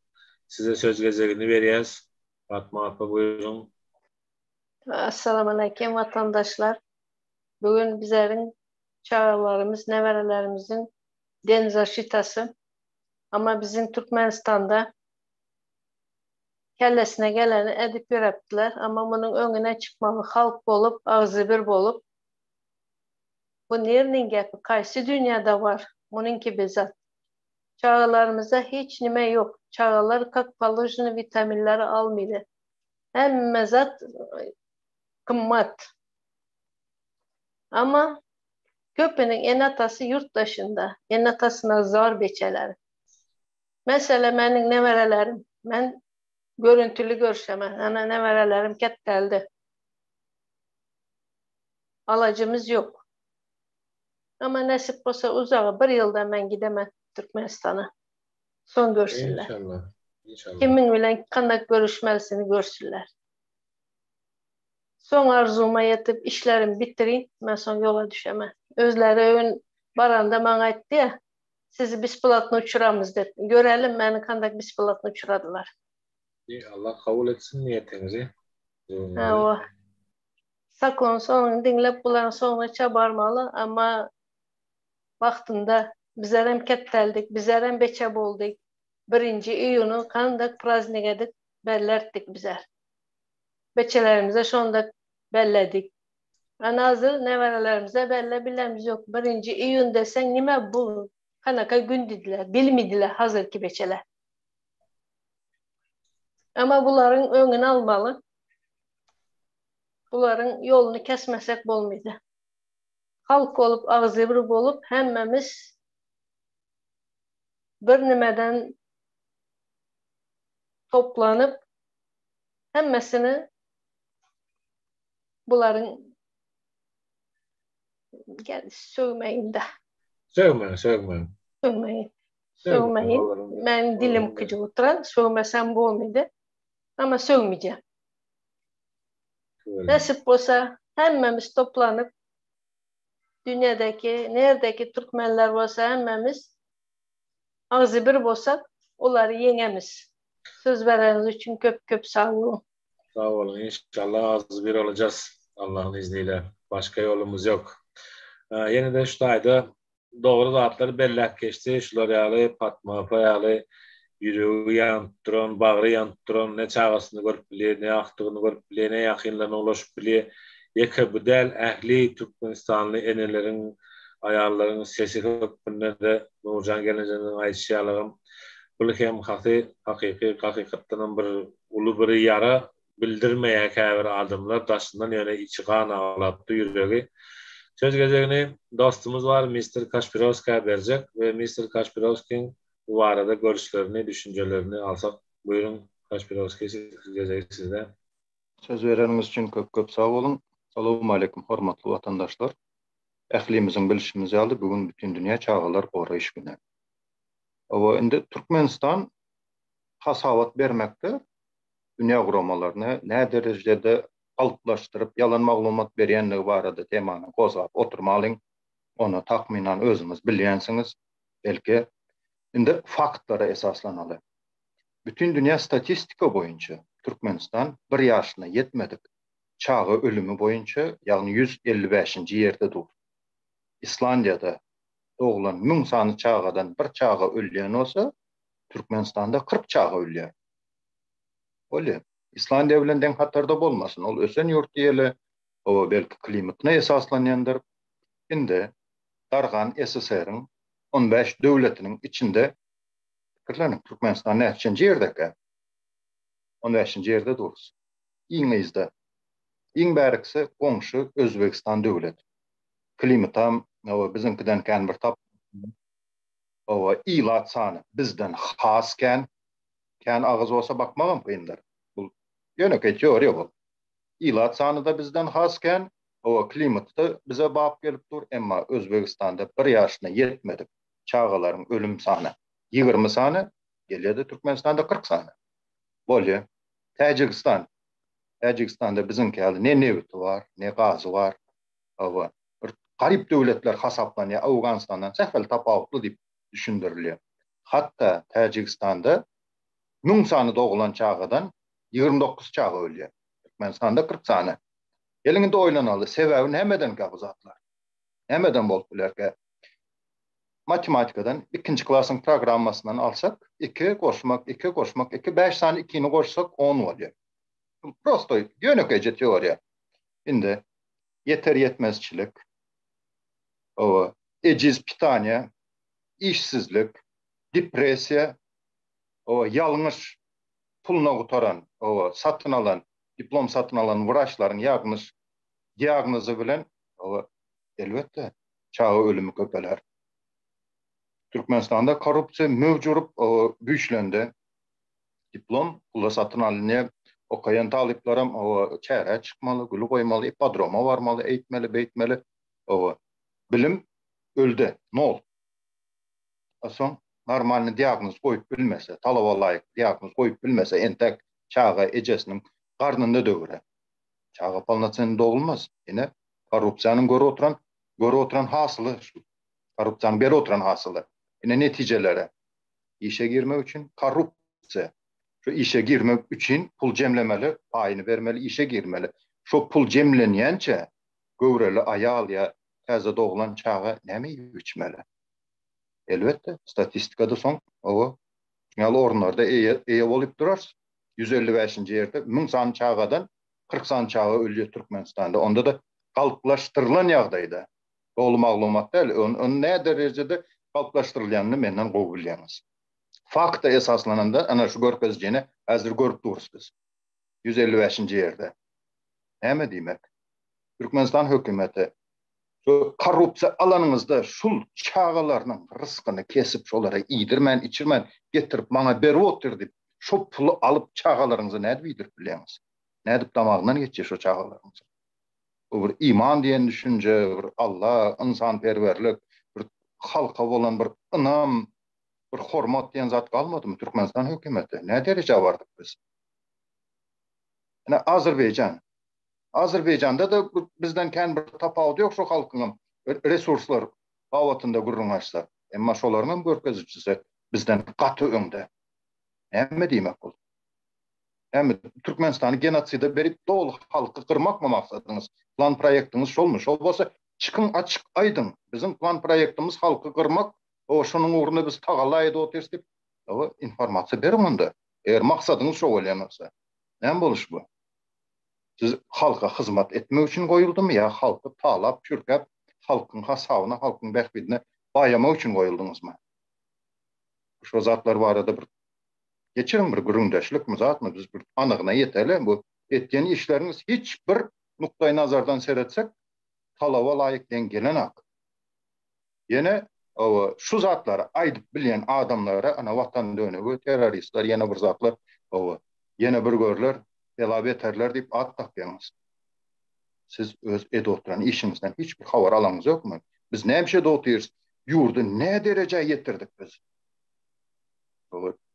Size söz gezegini berýäs. Fatma apa buyurun. Assalamu aleykum vatandaşlar. Bugün bizlerin çağlarımız, neverelerimizin deniz aşitası. Ama bizim Türkmenistan'da kellesine geleni edip yöreptiler. Ama bunun önüne çıkmalı halk bolup, ağzı bir bolup. Bu nerinin gepi? Kaysi dünyada var? Bununki bizzat. Çağlarımızda hiç nime yok. Çağlar kak palajını vitaminleri almıydı. Hem mezat kımmat. Ama köpeğin en atası yurt dışında. En atasına zor beçeler. Mesela benim neverelerim, ben görüntülü görüşemem. Ana neverelerim ketteldi. Alacımız yok. Ama nasip olsa uzağa bir yılda ben gidemem Türkmenistan'a. Son görsünler. İnşallah. İnşallah. Kimin bilen kandak görüşmelisini görsünler. Son arzuma yetip işlerimi bitireyim. Ben son yola düşemem. Özleri ön baranda bana etti ya. Sizi bisplatını uçuramız dedi. Görelim beni kandak bisplatını uçuradılar. Allah kabul etsin niyetinizi. O. Sakon sonunu dinlep bunların sonuna çabarmalı ama vaktinde bizler hem ketteldik, bizler hem beçep olduk. 1. iyunu kandak praznik edip bellerttik bizler. Beçelerimize şonda belledik. Hazır neverelerimize belle bilemiz yok. 1. iyun desen nime bu? Kanaka gün dediler, bilmediler hazırki beçeler. Ama bunların önünü almalı. Bunların yolunu kesmesek olmaydı. Halk olup, ağzı bir olup hemmemiz bir nimeden toplanıp hemmesini bunların sövmeyin de. Sövmeyin. Sövmeyin. Ben dilim kıcı oturan, sövmesem bu olmaydı. Ama sövmeyeceğim. Nasip olsa hemmemiz toplanıp dünyadaki, neredeki Türkmenler olsa hemmemiz ağzı bir olsak onları yengemiz. Söz vereniz için köp köp sağ olun. Sağ olun. İnşallah az bir olacağız Allah'ın izniyle. Başka yolumuz yok. Yeniden şu ayda doğru zatları bellek geçti. Şular ýaly patma, paýaly ýüregi ýantyran, bagry ýantyran, ne çağasyny görüp bilýär, ne ýakdygyny görüp bilýär, ne ýakynlaryna ulaşyp bilýär. Ýeke budal ähli Türkmenistanly enelerin, aýallaryň sesi hökmünde de Nurjan gelenjenden aýdýarlygym. Bu hem hakykatdan bir uly bir ýara bildirmeýär käbir adamlar daşyndan ýöne içi gan aglapdy ýüregi. Söz gezegini dostumuz var Mr. Kaşpirovski berjek ve Mr. Kaşpirovski'nin bu arada görüşlerini, düşüncelerini alsak. Buyurun Kaşpirovski, sizde. Söz vereniz için köp sağ olun. Assalamu alaykum hormatly vatandaşlar. Ählimizin bilişimizi aldy. Bugün bütün dünya çağalar goraýyş güni. Awa indi Türkmenistan hasabat bermekde dünya guramalarını ne derecede kalıplaştırıp yalan maglumat berýänligi barada temany gozap oturmalyň. Onu tahminan özüňiz bilýänsiniz. Belki indi faktlara esaslanaly. Bütün dünya statistika boýunça Türkmenistan 1 ýaşyna ýetmedik çağı ölümü boýunça ýagny 155-nji ýerde dur. İslandiýada doğulan 1000 sany çağadan bir çağı ölýän olsa, Türkmenistanda 40 çağı ölýär. Öyle. İslandiýa bilen deň hatarda bolmasyn. Ol ösen ýurt diýeli, o belki klimatyna esaslanýandyr. Indi dargan SSR-iň 15 döwletiniň içinde pikirlerin Türkmenistan näçenji ýerdeki? 15-nji ýerde durur. Iňizde. Iň bärkisi goňşy Özbekistan döwlet. Klimatam bizimkiden kän bir tap. Ilat sany bizden has kän agyz bolsa bakmagam kyndyr. Bu ýöneki teoriýa bu. Ilat sany da bizden has kän, klimatda bize bap gelip dur, emma Özbekistanda 1 ýaşyna ýetmedik çağalaryň ölüm sany 20 sany, gelýärdi Türkmenistanda 40 sany. Bolýa. Täjikistanda bizimki ýaly ne newti var, ne gazy var. Bir garyp döwletler hasaplanýar, Awganistandan sähel tapawutly diýip düşündirilýär. Hatta Täjikistanda 1000 sany doğulan çağadan 29 çağı ölýär. Türkmenistanda 40 sany. Gelinginde oýlanaly, sebebi nämeden käp zatlar? Nämeden bolup bilerke? Matematikadan 2-nji klasyň programmasyndan alsak, 2 goşmak 2 5 sany 2-ni goşsak 10 bolýar. Prosto ýönekje teoriýa. Indi yeter yetmezçilik, eciz pitanya, işsizlik, depresiya, yalňyş puluna gutaran, satyn alan, diplom satyn alan wraçlaryň ýagnyş diagnozy bilen elbetde çağı ölümü köpeler. Türkmenistanda korrupsiýa mewjup güýçlendi. Diplom pula satyn alynýar. Okayan taliplerim çäre çıkmalı, gülü koymalı, ipodroma varmalı, eğitmeli, beyitmeli. Bilim öldü. Ne ol? Son normal diagnoz koyup bilmese, talaba layık diagnoz koyup bilmese, entek çağı ejesinin karnında dövüre. Çağı palnatsının doğulmaz. Yine korrupsiyanın göre oturan hasılı. Korrupsiyanın beri oturan hasılı. Yine neticelere. İşe girmek için korrupsiya. Şu işe girmek için pul cemlemeli, payını vermeli, işe girmeli. Şu pul cemlenýänçe göwreli ayal ya täze doğulan çağı näme içmeli? Elbette statistikada soň ýaly ornlarda eýe bolup durar. 155-nji ýerde 1000 sany çağadan 40 sany çağı ölýär Türkmenistanda. Onda da kalplaştırılan ýagdaýda. Dolu maglumat däl, onu ne derejede kalplaştırylýanyny menden gowy bilýäňiz. Fakta esaslananda ana şu görkezjeni häzir görüp dururuz biz. 155-nji ýerde. Näme diýmek? Türkmenistan hökümeti şu korrupsiýa alanyňyzda şul çağalarynyň rızkyny kesip şolara iýdirmän, içirmän, getirip maňa berip otur diýip şu pulu alyp çağalaryňyzy näde bidirip bilýäňiz? Näde damagyndan geçýär şu çağalaryňyz? Bu bir iman diýen düşünje, bir Allah, insanperwerlik, bir halka bolan bir ynam, bir hormat diýen zat galmadymy Türkmenistan hökümeti? Ne derece bardyk biz? Azerbaycanda da bizden kän bir tapawut ýok şu halkyň resurslar awatynda gurrungaçsa. Emma şolaryň görkezçisi bizden gaty öňde. Näme diýmek bol? Hem Türkmenistan'ı genocide berip doğulu halkı kırmak mı maksadınız? Plan proyektiniz şolmuş. Olmasa çıkın açık aydın. Bizim plan proyektimiz halkı kırmak. O şunun uğruna biz tağalaydı o terstip. O informasiya verin onda. Eğer maksadınız şo olanırsa. Ne buluş bu? Siz halka hizmet etmek için koyuldu mu ya? Halkı tağlap, çürkep, halkın hasavına, halkın behbidine bayamak için koyuldunuz mu? Şu zatlar var arada bir geçirin bir güründeşlik mi zat mı? Biz bir anığına yeterli. Bu etken işleriniz hiçbir noktayı nazardan seyretsek talaba layık dengelen ak. Yine şu zatlara aydıp bilen adamlara ana vatan dönüğü, teröristler, yine bir zatlar yine bir görler, elabeterler deyip ad takıyorsunuz. Siz öz oturan işinizden hiçbir haber alanınız yok mu? Biz ne bir şey oturuyoruz? Yurdu ne dereceye getirdik biz?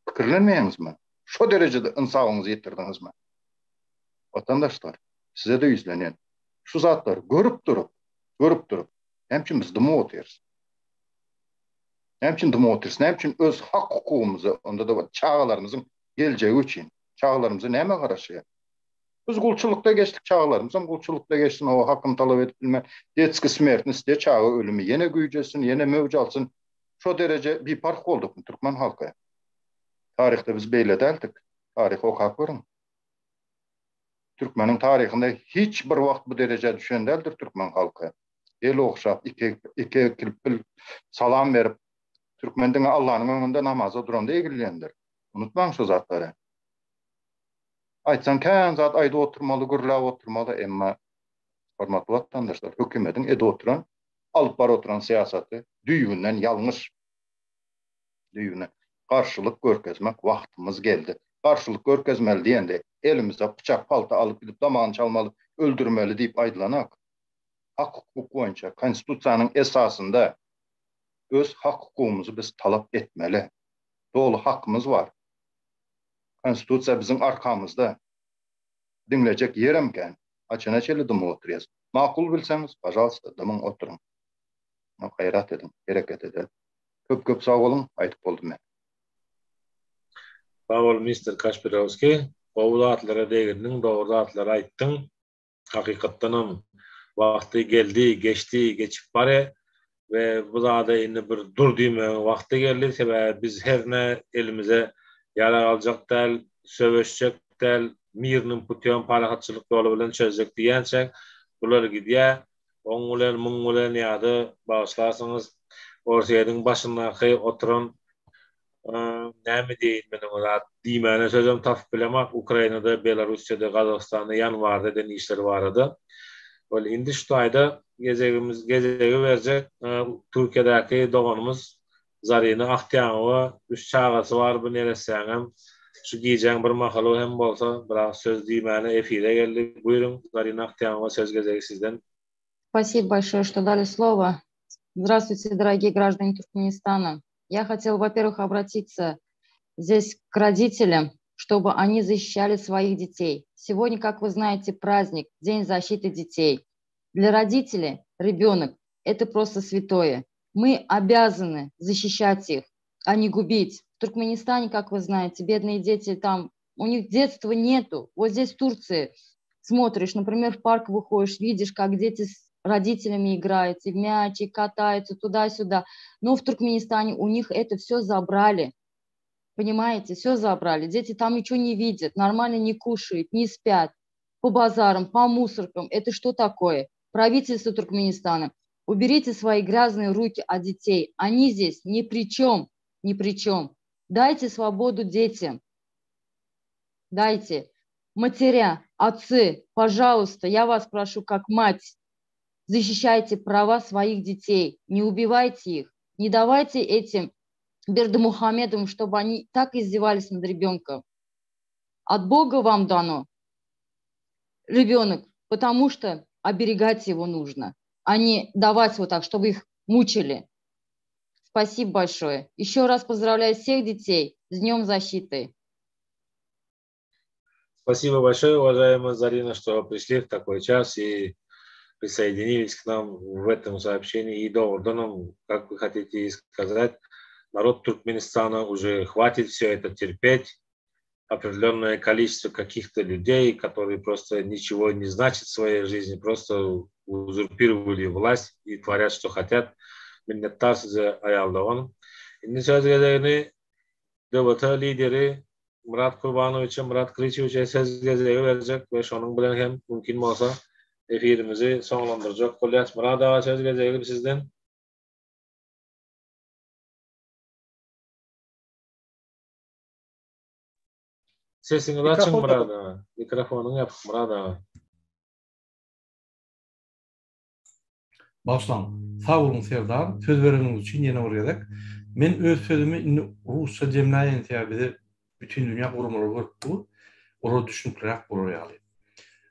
Fikirlenmeyiniz mi? Şu derecede insafınızı yetirdiniz mi? Vatandaşlar, size de yüzlenen şu zatlar görüp durup hemçin biz dıma oturuyoruz. Hemçin dıma oturuyoruz. Hemçin öz hak hukukumuzu, onda da var, çağlarımızın geleceği için, çağlarımızı neyme karşı? Biz kulçulukta geçtik çağlarımızın, kulçulukta geçtin o hakkını talep edip bilmem, detski smertini isteye çağı ölümü yine güycesin, yine mevcu alsın. Şu derece bir park olduk mu Türkmen halkı? Tarihte biz beyle deldik. Tarih okak verin. Türkmenin tarihinde hiçbir vakt bu derece düşen değildir Türkmen halkı. El okşap, iki kilpil salam verip, Türkmen'den Allah'ın önünde namaza duranda ilgilendir. Unutmayın şu zatları. Aytsan kən zat ayda oturmalı, gürlap oturmalı, emma hormatly vatandaşlar, hükümetin ede oturan, alıp bar oturan siyasatı düýünden yalnız. Düýüne karşılık görkezmek vaktimiz geldi. Karşılık görkezmeli diýende elimizde bıçak palta alıp gidip damağını çalmalı, öldürmeli deyip aydlanak. Hak hukuk boýunça konstitusiýanyň esasında öz hak hukukumuzu biz talap etmeli. Dolu hakkımız var. Konstitusiya bizim arkamızda. Dinleyecek yeremken açına çeli dıma oturuyoruz. Makul bilseniz, pajalsta dımın oturun. Hayrat edin, hareket edin. Köp sağ olun, aytıp oldum ben. Sağ ol Mr. Kaşpirovski. O zatlara değindin, doğru zatlara ayttın. Hakikattanım vakti geldi, geçti, geçip bare ve bu zada yine bir dur diyme vakti geldi. Sebep biz her ne elimize yara alacak del, söveşecek del, mirinin pution parahatçılık yolu bilen çözecek diýensek, bular gidýär. Oňulen muňulen ýa-da başlarsynız ortaýadyň başyndaky oturan näme diýin meni olar diýmäne sözüm tapyp bilemek. Ukrainada, Belarusiýada, Gazagstanda ýanwarda den işler barady. Ol indi şu aýda gezegi berjek Türkiýedäki doganymız Zarina Ahtiýanowa üç çagasy bar bu neresäňem şu giýjäň bir mahaly hem bolsa birak söz diýmäne efire geldi. Buyurun Zarina Ahtiýanowa söz gezegi sizden. Спасибо большое, что дали слово. Здравствуйте, дорогие граждане Туркменистана. Я хотела, во-первых, обратиться здесь к родителям, чтобы они защищали своих детей. Сегодня, как вы знаете, праздник, День защиты детей. Для родителей ребенок – это просто святое. Мы обязаны защищать их, а не губить. В Туркменистане, как вы знаете, бедные дети там, у них детства нету. Вот здесь в Турции смотришь, например, в парк выходишь, видишь, как дети с родителями играют, и в мячи катаются туда-сюда. Но в Туркменистане у них это все забрали. Понимаете, все забрали. Дети там ничего не видят, нормально не кушают, не спят. По базарам, по мусоркам. Это что такое? Правительство Туркменистана, уберите свои грязные руки от детей. Они здесь ни при чем, ни при чем. Дайте свободу детям. Дайте. Матеря, отцы, пожалуйста, я вас прошу, как мать, защищайте права своих детей, не убивайте их, не давайте этим Бердымухамедовым, чтобы они так издевались над ребенком. От Бога вам дано ребенок, потому что оберегать его нужно, а не давать вот так, чтобы их мучили. Спасибо большое. Еще раз поздравляю всех детей с Днем защиты. Спасибо большое, уважаемая Зарина, что пришли в такой час и присоединились к нам в этом сообщении. И Дордоном, как вы хотите сказать, народ Туркменистана уже хватит все это терпеть. определенное количество каких-то людей, которые просто ничего не значат в своей жизни, просто узурпировали власть и творят, что хотят. Minnettar size ayarlawan. Indi söz gezegini devlet lideri Murat Kurbanoviç'e, Murat Kılıçoviç'e söz gezegi verecek ve şonun bilen hem mümkün olsa efirimizi sonlandıracak. Kolyas Murat ağa söz gezegi sizden. Sesini açın Murat ağa. Mikrofonunu yap Murat ağa. Başlan. Sağ olun Serdar. Söz vereniz için yine uğrayarak. Men öz sözümü Rusça cemlayen tiyabide bütün dünya kurumları var bu. Orada düşünüklерак buraya alayım.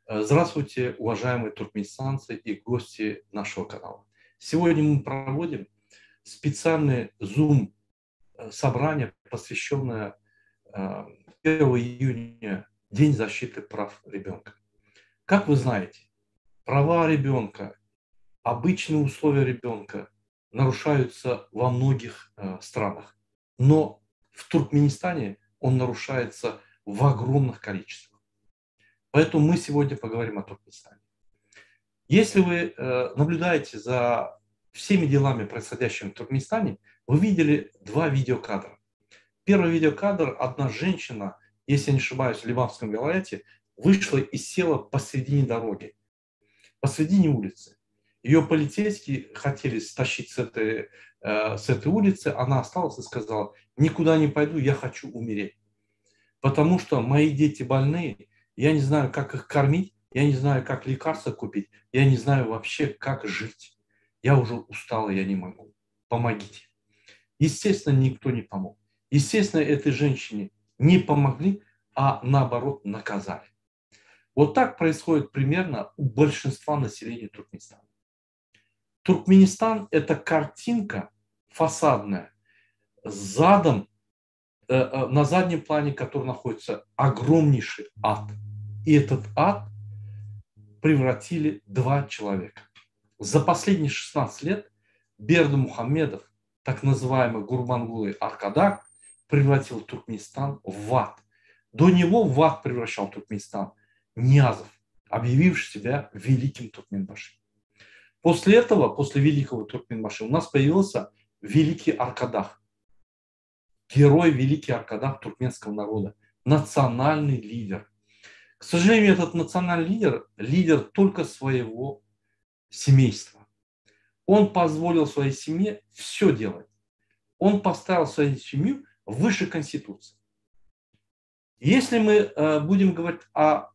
Здравствуйте, уважаемые туркменистанцы и гости нашего канала. Сегодня мы проводим специальное Zoom-собрание, посвященное 1 июня, День защиты прав ребенка. Как вы знаете, права ребенка, обычные условия ребенка нарушаются во многих странах, но в Туркменистане он нарушается в огромных количествах. Поэтому мы сегодня поговорим о Туркменистане. Если вы наблюдаете за всеми делами, происходящими в Туркменистане, вы видели два видеокадра. Первый видеокадр: одна женщина, если я не ошибаюсь, в Ливанском вилаяте, вышла и села посредине дороги, посредине улицы. Ее полицейские хотели стащить с этой улицы, она осталась и сказала: никуда не пойду, я хочу умереть. Потому что мои дети больные, я не знаю, как их кормить, я не знаю, как лекарства купить, я не знаю вообще, как жить. Я уже устала, я не могу. Помогите. Естественно, никто не помог. Естественно, этой женщине не помогли, а наоборот наказали. Вот так происходит примерно у большинства населения Туркменистана. Туркменистан – это картинка фасадная, задом, на заднем плане которой находится огромнейший ад. И этот ад превратили два человека. За последние 16 лет Бердымухамедов, так называемый Гурбангулы Аркадак, превратил Туркменистан в ад. До него в ад превращал Туркменистан Ниязов, объявивший себя великим Туркменбаши. После этого, после великого Туркменбаши, у нас появился великий Аркадах. Герой великий Аркадах туркменского народа. Национальный лидер. К сожалению, этот национальный лидер только своего семейства. Он позволил своей семье все делать. Он поставил свою семью выше Конституции. Если мы будем говорить о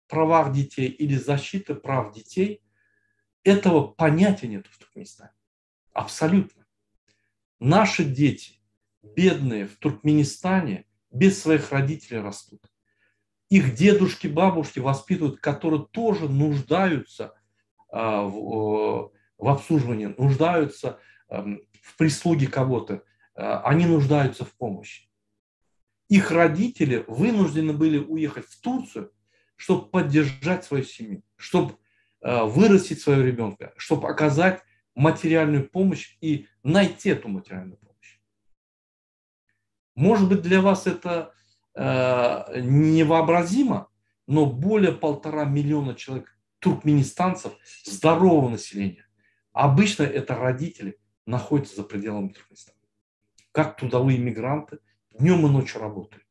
правах детей или защите прав детей, этого понятия нет в Туркменистане. Абсолютно. Наши дети, бедные в Туркменистане, без своих родителей растут. Их дедушки, бабушки воспитывают, которые тоже нуждаются в обслуживании, нуждаются в прислуге кого-то, они нуждаются в помощи. Их родители вынуждены были уехать в Турцию, чтобы поддержать свою семью, чтобы вырастить своего ребенка, чтобы оказать материальную помощь и найти эту материальную помощь. Может быть, для вас это невообразимо, но более 1,5 миллиона человек, туркменистанцев, здорового населения, обычно это родители, находятся за пределами Туркменистана. Как трудовые мигранты, днем и ночью работают.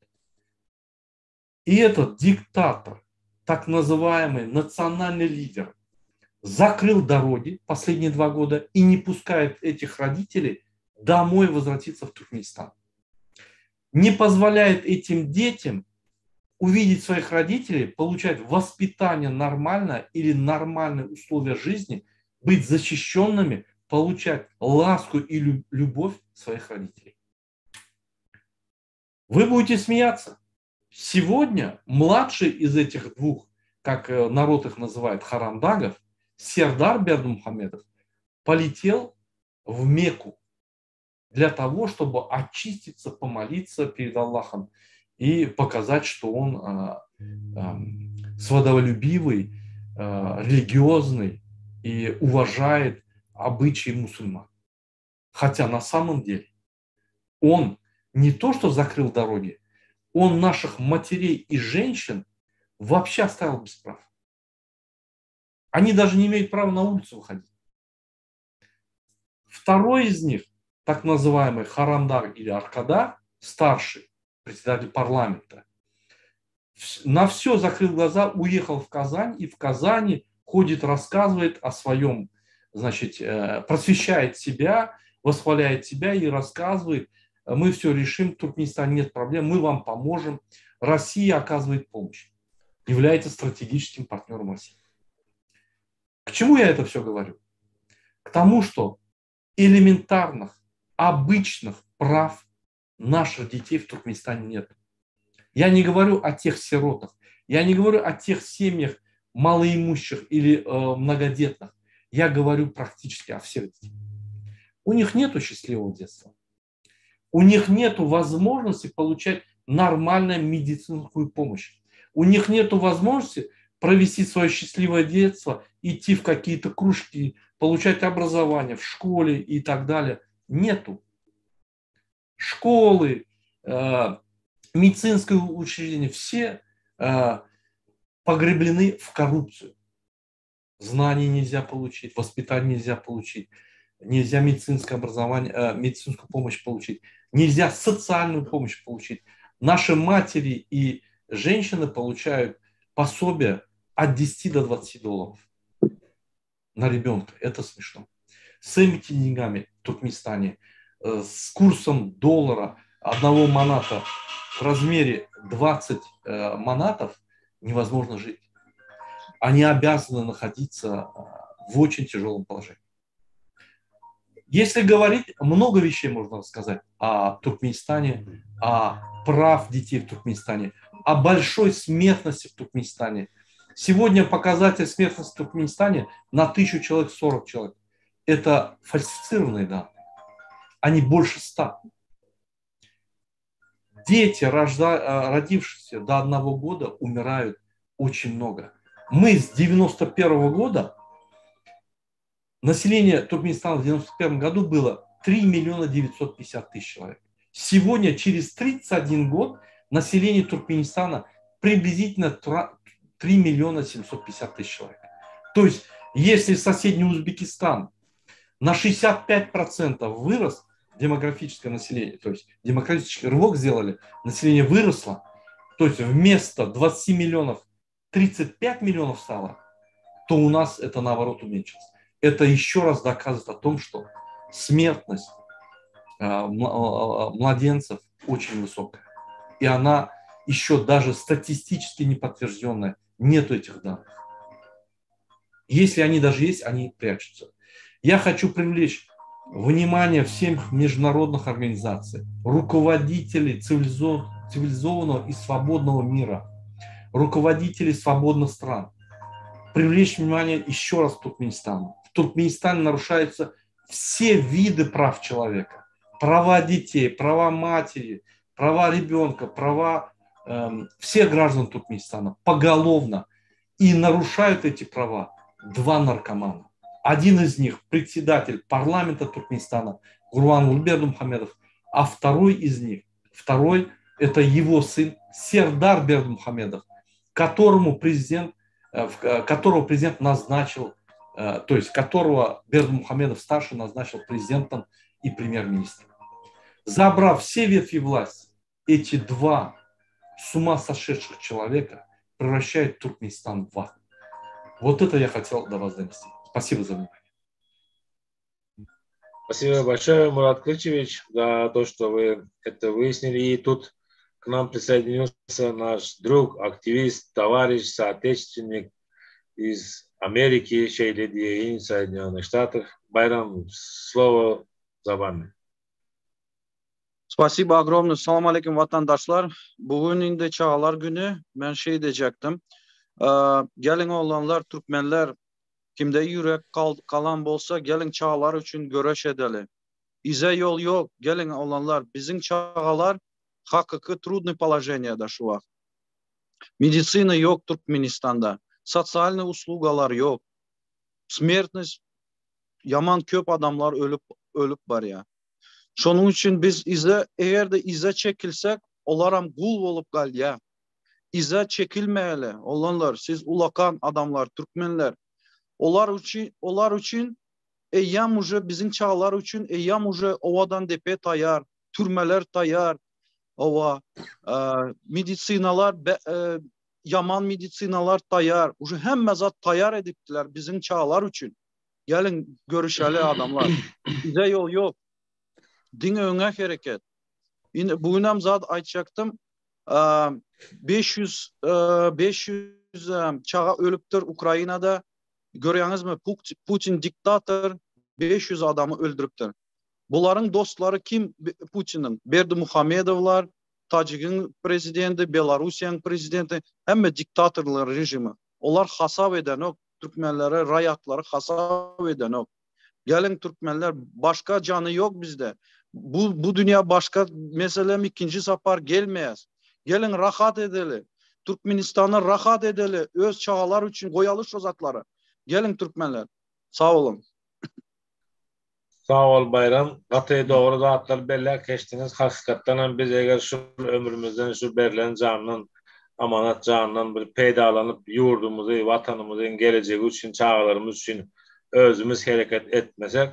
И этот диктатор, так называемый национальный лидер, закрыл дороги последние 2 года и не пускает этих родителей домой возвратиться в Туркменистан. Не позволяет этим детям увидеть своих родителей, получать воспитание нормальное или нормальные условия жизни, быть защищенными, получать ласку и любовь своих родителей. Вы будете смеяться. Сегодня младший из этих двух, как народ их называет, харамдагов, Сердар Бердымухамедов, полетел в Мекку для того, чтобы очиститься, помолиться перед Аллахом и показать, что он свободолюбивый, религиозный и уважает обычаи мусульман. Хотя на самом деле он не то что закрыл дороги, он наших матерей и женщин вообще оставил без прав. Они даже не имеют права на улицу выходить. Второй из них, так называемый Харамдар или Аркада, старший председатель парламента, на все закрыл глаза, уехал в Казань, и в Казани ходит, рассказывает о своем, значит, просвещает себя, восхваляет себя и рассказывает: мы все решим, в Туркменистане нет проблем, мы вам поможем. Россия оказывает помощь, является стратегическим партнером России. К чему я это все говорю? К тому, что элементарных, обычных прав наших детей в Туркменистане нет. Я не говорю о тех сиротах, я не говорю о тех семьях малоимущих или многодетных. Я говорю практически о всех детях. У них нет счастливого детства. У них нет возможности получать нормальную медицинскую помощь. У них нет возможности провести свое счастливое детство, идти в какие-то кружки, получать образование в школе и так далее. Нету. Школы, медицинские учреждения, все погреблены в коррупцию. Знаний нельзя получить, воспитание нельзя получить, нельзя медицинское образование, медицинскую помощь получить, нельзя социальную помощь получить. Наши матери и женщины получают пособие от 10 до 20 долларов на ребенка. Это смешно. С этими деньгами в Туркменистане, с курсом доллара, одного маната в размере 20 манатов невозможно жить. Они обязаны находиться в очень тяжелом положении. Если говорить, много вещей можно рассказать о Туркменистане, о прав детей в Туркменистане, о большой смертности в Туркменистане. Сегодня показатель смертности в Туркменистане на 1000 человек 40 человек. Это фальсифицированные данные. Они больше 100. Дети, родившиеся до 1 года, умирают очень много. Мы с 91 года, население Туркменистана в 91 году было 3 950 000 человек. Сегодня, через 31 год, население Туркменистана приблизительно 3 750 000 человек. То есть, если соседний Узбекистан на 65% вырос демографическое население, то есть демографический рывок сделали, население выросло, то есть вместо 20 миллионов 35 миллионов стало, то у нас это наоборот уменьшилось. Это еще раз доказывает о том, что смертность младенцев очень высокая. И она еще даже статистически не подтвержденная. Нету этих данных. Если они даже есть, они прячутся. Я хочу привлечь внимание всех международных организаций, руководителей цивилизованного и свободного мира, руководителей свободных стран. Привлечь внимание еще раз к Туркменистану. В Туркменистане нарушаются все виды прав человека. Права детей, права матери, права ребенка, права всех граждан Туркменистана поголовно. И нарушают эти права 2 наркомана. Один из них председатель парламента Туркменистана Гурбангулы Бердымухамедов, а второй из них, это его сын Сердар Бердымухамедов, которого президент назначил, то есть которого Бердымухамедов старший назначил президентом и премьер-министром. Забрав все ветви власти, эти 2 с ума сошедших человека превращают Туркменистан в ад. Вот это я хотел до вас донести. Спасибо за внимание. Спасибо большое, Мурат Клычевич, за то, что вы это выяснили. И тут к нам присоединился наш друг, активист, товарищ, соотечественник из Америки, Шейледиин, Соединенных Штатов. Байрам, слово за вами. Спасибо огромное. Салам алейкум, vatandaşlar. Bugün indi Çağlar günü. Ben şey diyecektim. Gelin olanlar, Türkmenler, kimde yürek kalan bolsa gelin çağlar üçün görüş edeli. İze yol yok. Gelin olanlar, bizim çağlar hakiki trudный положениеда şu an. Медицина yok Türkmenistan'da. Sosyal услугалар yok. Смертность, yaman köp adamlar ölüp var ya. Şunun için biz eğer de ize çekilsek olaram kul bolup galya. İze çekilmeyeli. Olanlar siz ulakan adamlar, Türkmenler. Olar için eyyam uje bizim çağlar için eyyam uje ovadan depe tayar, türmeler tayar. Ova medisinalar yaman medisinalar tayar. Uje hem mezat tayar ediptiler bizim çağlar için. Gelin görüşeli adamlar. Bize yol yok. Din öňe hareket. Bugün hem zat aytacaktım. 500 çağa ölüptür Ukrayna'da. Görüyorsunuz mu? Putin diktatör 500 adamı öldürüptür. Bunların dostları kim Putin'in? Berdimuhamedovlar, Tacik'in prezidenti, Belarus'un prezidenti, hem diktatörler rejimi. Onlar hasap eden o Türkmenlere, rayatları hasap eden o. Gelin Türkmenler, başka canı yok bizde. Bu dünya başka meselem ikinci safar gelmeyez. Gelin rahat edeli. Türkmenistan'a rahat edeli. Öz çağlar için koyalış o zatları. Gelin Türkmenler. Sağ olun. Sağ ol Bayram. Gatay doğru zatlar belli geçtiniz. Hakikaten biz eğer şu ömrümüzden şu berilen canının amanat canından bir peydalanıp yurdumuzu, vatanımızın geleceği için, çağlarımız için özümüz hareket etmesek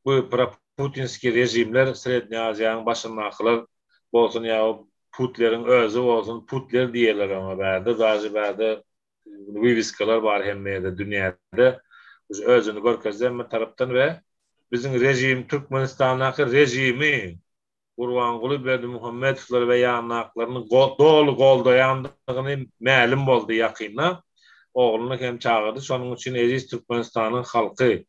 bu Putinski rejimler Srednya Aziyanın başındakılar bolsun ya Putlerin özü olsun Putler diyeler ama bazı viviskalar var hemmede dünyada özünü görkezleme taraftan ve bizim rejim Türkmenistan'daki rejimi Kurbanguly Berdimuhamedovlar ve yanaklarının dolu goldayandığını ma'lum boldy yakynla. Oğlunu hem çağırdı. Şonun için eziz Türkmenistan'ın halkı.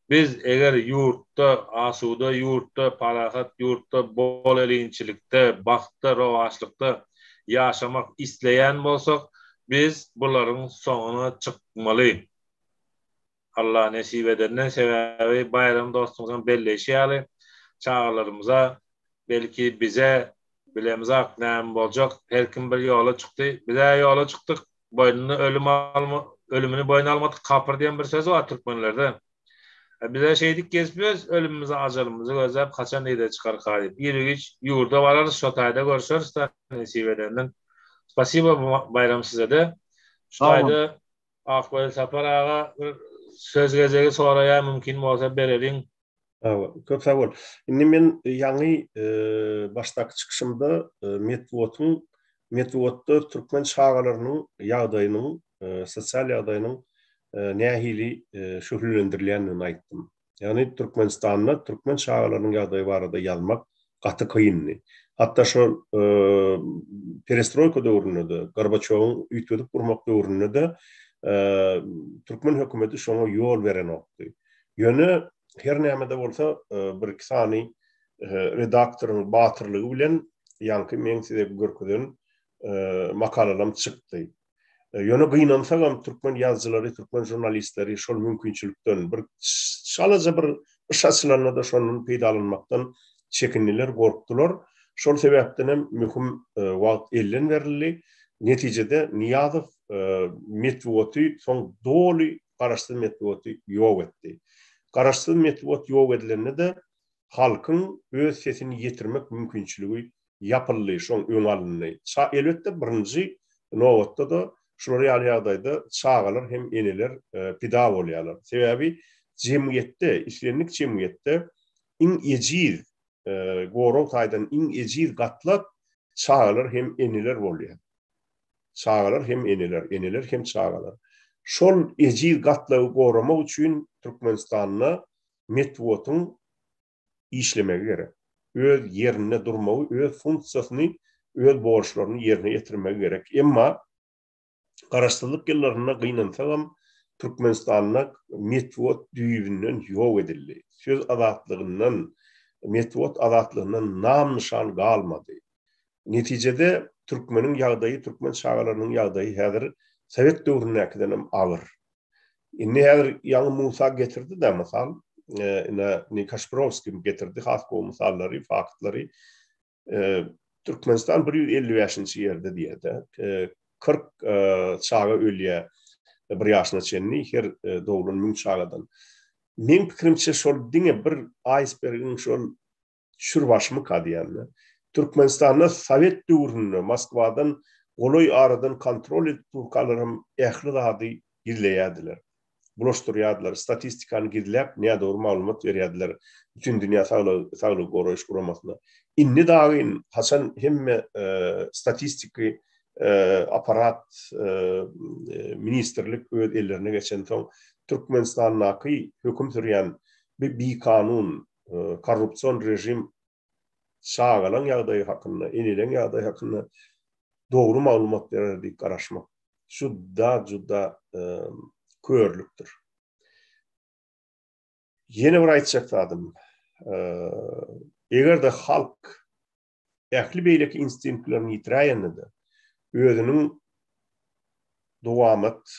Biz eğer yurtta, asuda yurtta, parahat yurtta, bol elinçilikte, bakta, rovaşlıkta yaşamak isteyen bolsak, biz bunların sonuna çıkmalı. Allah nesip edenden sebebi Bayram dostumuzun belleşiyali çağlarımıza belki bize bilemize aklayan olacak. Her kim bir yola çıktı. Bize yola çıktık. Ölümünü boyuna almadık. Kapır diyen bir söz var Türkmenlerde. Bize şeydik gezmiyoruz. Ölümümüzü, ajalımızı gözlep kaçan neyde çıkar kalip. Yürüyüş yurda vararız. Şotayda görüşürüz da nesip edenden. Spasiba Bayram size de. Şotayda Akbayıl Sapar ağa söz gezegi sonraya mümkün olsa bererin. Köp sağ ol. Indi men ýangy başdaky çykyşymda Medwotda Türkmen çağalarynyň ýagdaýynyň, sosial ýagdaýynyň nähili şöhürlendirilýänini aýtdym. Ýani Türkmenistanda Türkmen çağalarynyň ýagdaýy barada ýazmak gaty kynny. Hatda şol perestroyka döwründe de, Gorbaçowyň üýtgedip gurmak döwründe de Türkmen hökümeti şoňa ýol beren okdy. Ýöne her näme-de bolsa bir kisany redaktoryň batyrlygy bilen ýanky men size görkezden makalalarym çykdy. Ýöne gynansaňam Türkmen ýazgylary, Türkmen jurnalistleri şol mümkinçilikden bir şalaja bir şaşylanma da şonun peýdalanmakdan çekindiler, gorkdular. Şol sebäpden hem mühim wagt ellen berildi. Netijede Niýazow Medwedowy soň doly garaşdy Medwedowy ýok etdi. Garaşdy Medwed ýok edilende de halkyň öz sesini ýetirmek mümkinçiligi ýapyldy, şoň öňalyndy. Elbetde birinji nowatda da şol ýagdaýda çağalar hem eneler pida bolýarlar. Sebäbi jemgyýetde, islenlik jemgyýetde iň ejir gorow taýdan iň ejir gatlar çağalar hem eneler bolýar. Çağalar hem eneler hem çağalar. Şol ejir gatlagy goramak üçin Türkmenistanda Medwedowyň işlemegi gerek. Öz yerine durmagy, öz funksiýasyny, öz borçlaryny yerine ýetirmegi gerek. Emma garaşdyrlyk ýyllaryna gynansaňam Türkmenistanda Medwed düýbünden ýok edildi. Söz azatlygynyň, Medwed azatlygynyň nam nişan galmady. Netijede Türkmeniň ýagdaýy, Türkmen çağalarynyň ýagdaýy häzir Sowet döwründäkidenem agyr. Indi häzir ýaňy Musa getirdi de mysal, Kaşpirovski getirdi hasgo mysallary, faktlary. Türkmenistan 155-nji ýerde diýedi. 40 çağa ölýär bir ýaşyna çenni her dowrun müň çağadan. Men pikirimçe şol diňe bir icebergiň şol şurbaşmy kadýanly. Türkmenistan'da Sovet döwründe Moskvadan goloy aradan kontrol edip turkalarım ähli zady girleýärdiler. Bulaşdyrýardylar, statistikany girilip näme dogry maglumat berýärdiler. Bütün dünya saglyk goraýyş guramasyna. Inni dagyn Hasan hemme statistiki aparat ministerlik öz ellerine geçen soň Türkmenistan'daki höküm sürýän bir kanun, korrupsiýon rejim sağalan ýagdaý hakynda, enilen ýagdaý hakynda dogry maglumat bererdik garaşmak. Şu da juda körlükdür. Yine bir aýtjakdym. Eger de halk ähli beýleki instinktlerini ýitiräýände özüniň dowamat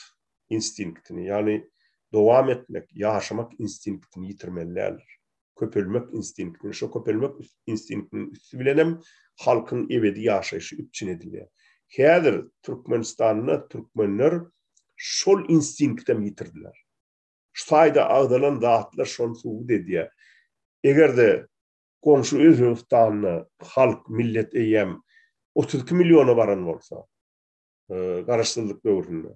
instinktini, yani dowam etmek, ýaşamak instinktini ýitirmeliler. Köpelmek instinktini, şu köpelmek instinktini üstü bilenem halkın ebedi ýaşaýşy üçün edilýär. Häzir Türkmenistan'da türkmenler şol instinktem ýitirdiler. Şaýda agdalan zatlar şonu suwud edýär. Egerde komşu Özbekistanyny halk millet eýem 32 milyona baran bolsa, garaşdyrlyk döwründe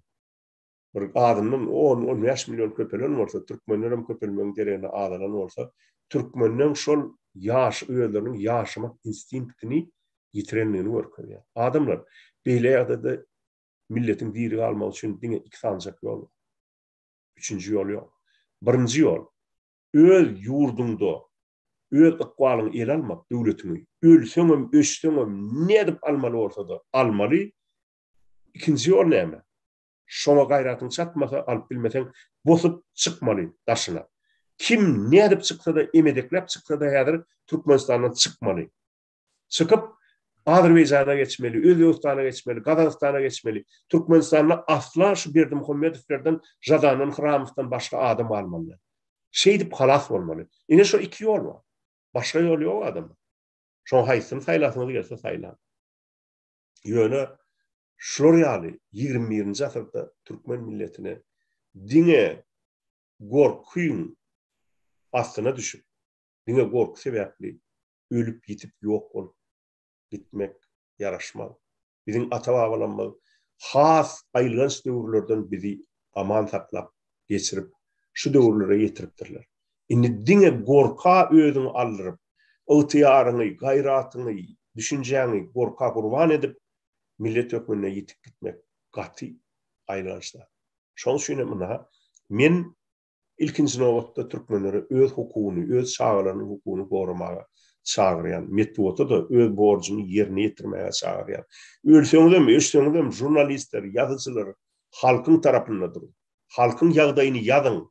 bir adamyň 10-15 milyon köpelen bolsa, türkmenlerim köpelmeň derejine adalan bolsa, türkmenleň şol özleriniň ýaşamak instinktini ýitirenligini görkezýär. Adamlar beýle ýagdaýda milletiň dirigi almak üçin diňe iki sanjak ýol. Üçüncü ýol ýok. Birinji ýol öz ýurdunda öz ykbalyny el almak, döwletini ölseňem, öçseňem ne edip almaly bolsa da almaly. İkinji ýol näme? Şoma gaýratyň çatmasa, alyp bilmeseň bosup çykmaly daşyna. Kim ne edip çyksa da emedeklep çyksa da häzir Türkmenistandan çykmaly. Çykyp Azerbaýjana geçmeli, Özbekistana geçmeli, Gazagystana geçmeli. Türkmenistan'a asla şu Berdimuhammedowlerden, Jadanyň Hramovdan başga adam almaly. Şeýdip halas bolmaly. Ine şu iki ýol bar. Başga ýol ýok adam. Şoň haýsyn saýlasyňyz gelse saýlan. Ýöne şular ýaly 21-nji asyrda türkmen milletine diňe gorkuň astyna düşüp, diňe gorku sebäpli ölüp ýitip ýok bolup gitmek yaraşmaly. Bizim ata-babalarymyz has aýlans döwürlerden bizi aman saklap geçirip şu döwürlere ýetiripdirler. Indi diňe gorka özüňi aldyryp, ygtyýaryny, gaýratyny, düşünjäňi gorka gurban edip millet hökmüne ýitip gitmek gaty aýlanslar. Şoň üçin men ilkinji nowatda türkmenlere öz hukugyny, öz şagalarynyň hukugyny goramaga çağıryan, metbuata da öz borcunu yerine getirmeye çağıryan. Ölseňizem, jurnalistler, yazıcılar halkın tarapyndadyr. Halkın ýagdaýyny ýazyn,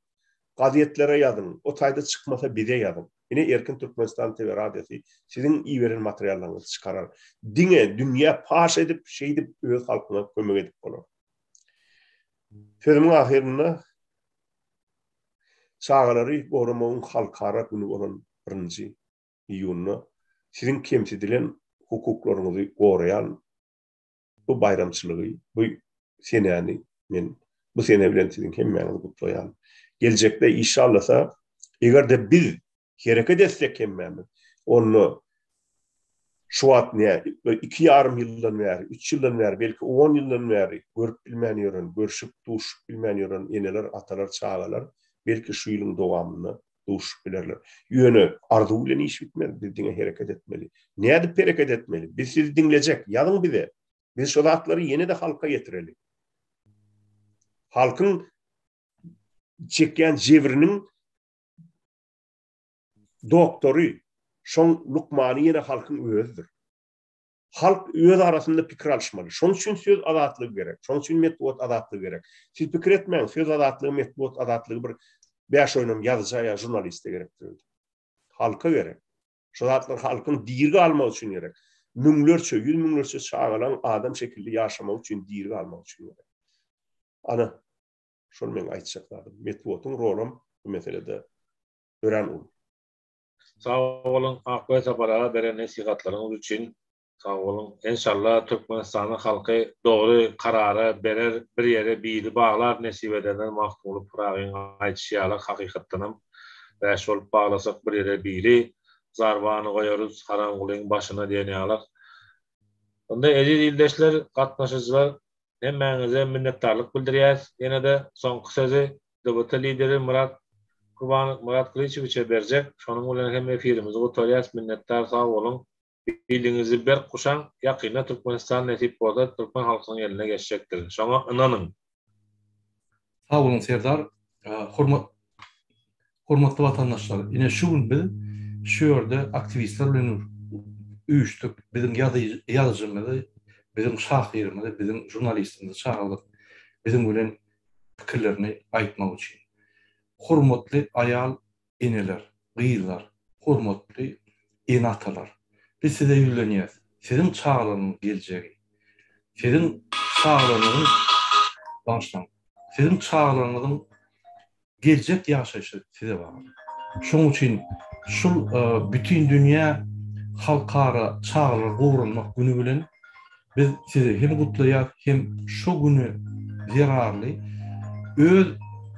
gazetlere ýazyn, o taýda çykmasa bize ýazyn. Ine Erkin Türkmenistan TV radiosi sizin iýberen materiallaryňyzy çykarar. Diňe, dünýä paş edip, şeýdip öz halkyna kömek edip bolar. Sözümiň ahirinde çağalary goramagyň halkara güni bolan 1-nji iyunna sizin kemsidilen hukuklaryňyzy gorayan bu bayramçylygy, bu senäni men bu sene bilen sizin hemmäňizi gutlaýan. Geljekde inşallah egerde biz hereket etsek hemmämiz onu şu wagt 2,5 ýyldan bäri, 3 ýyldan bäri, belki 10 ýyldan bäri görüp bilmän ýören, görüşüp duşup bilmän ýören eneler, atalar, çağalar belki şu ýylyň dowamyny duşup bilerler. Ýöne arzu bilen iş bitmeli, biz diňe hereket etmeli. Näde hereket etmeli? Biz sizi dinlejek, ýazyň bize. Biz şu zatlary ýene de halka getireli. Halkyň çekýän jebriniň doktory, şoň lukmany ýene halkyň özüdür. Halk öz arasında pikir alışmaly. Şoň üçin söz azatlygy gerek. Şoň üçin metbuat azatlygy gerek. Siz pikir etmeň, söz azatlygy, metbuat azatlygy bir beş oynam yazıcıya, jurnaliste gerektir. Halka gerek. Şu zatlar halkın dirgi almak için gerek. Müňlerçe, 100 müňlerçe çağalan adam şekilde yaşamak için dirgi almak için gerek. Ana, şol men aýtjaklarym. Metbuatyň roly bu meselede ören ol. Sağ olun, Akbay Sapara beren nesihatlaryňyz üçin. Sağ olun. İnşallah Türkmenistanyň halky dogry karara berer, bir ýere bizi baglar nesip edenden mahmulup Puragyň aýtýaly hakykatdanam. Ve şol baglasak bir ýere biri zarbanı koyarız harangulyn başına diýenler. Onda eziz ildeşler, gatnaşyjylar hemmeňize minnetdarlyk bildirýär. Ýene de soňky sözi DBT lideri Murat Kılıçeviç'e berjek. Şonuň bilen hem efirimizi gotarýas. Minnetdar, sag bolun. Bildiğinizi bir kuşan yakina Türkmenistan nesip bolsa Türkmen halkynyň eline geçecekdir. Şoňa inanyň. Sag bolun Serdar. Hormatly vatandaşlar, ine şu gün biz şu ýerde aktivistler bilen üýüşdik. Bizim ýazyjymyzy, bizim şahyrymyzy, bizim jurnalistimizi çağırdyk. Bizim bilen pikirlerini aýtmak üçin. Hormatly ayal eneler, gyýlar, hormatly enatalar. Biz size ýülenýäs. Sizin çağlarınız geljegi. Sizin çağlarınız başlan. Sizin çağlarınızın geljek ýaşaşy size bagly. Şoň üçin şu bütün dünýä halkara çağlar gowrulmak günü bilen biz sizi hem gutlaýar hem şu günü zerarly öz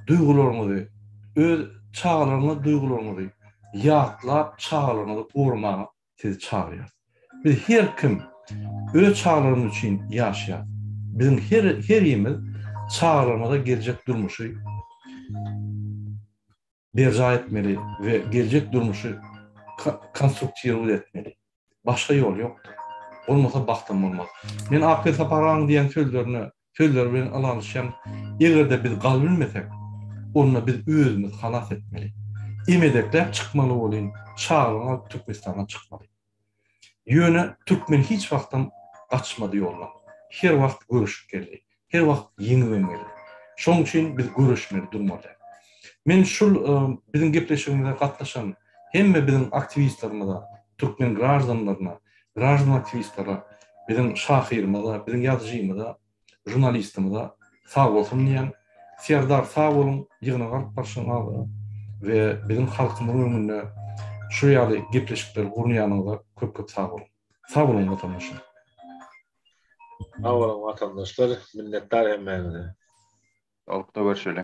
duýgularyňyzy, öz çağlaryňyzy duýgularyňyzy ýatlap çağlaryňyzy gowrulmagy sizi çağırýar. Biz her kim öz çağlarymyz üçin ýaşaýar. Bizim her ýerimiz çağlarymyza geljek durmuşy berja etmeli ve geljek durmuşy konstruktiw etmeli. Başga ýol ýokdur. Olmasa baxtym bolmaz. Men Akil Saparan diýen sözler bilen alanşam. Egerde biz galbilmesek, onu biz özümüz halas etmeli. Emedekler çıkmalı bolyn, çağlaryna Türkmenistan'a çıkmalı. Ýöne Türkmen hiç wagtdan gaçmady ýoldan. Her wagt görüşüp geldi. Her wagt ýeňilemeli. Şoň üçin biz görüşmeli durmaly. Men şul bizim gepleşigimizde gatnaşan hemme bizim aktivistlerimize, Türkmen graždanlaryna, graždan aktivistlara, bizim şahyrymyza, bizim ýazyjymyza, jurnalistimize sag bolsun diýen. Serdar sag bolun, ýygyna galyp barşyňyza we bizim halkymyň ömründe şu ýaly gepleşikler gurunýanyňyza köp sag bolun. Sag bolun vatandaşlar. Sag bolun vatandaşlar, minnetdar hemmeňize. Alykda görüşelim.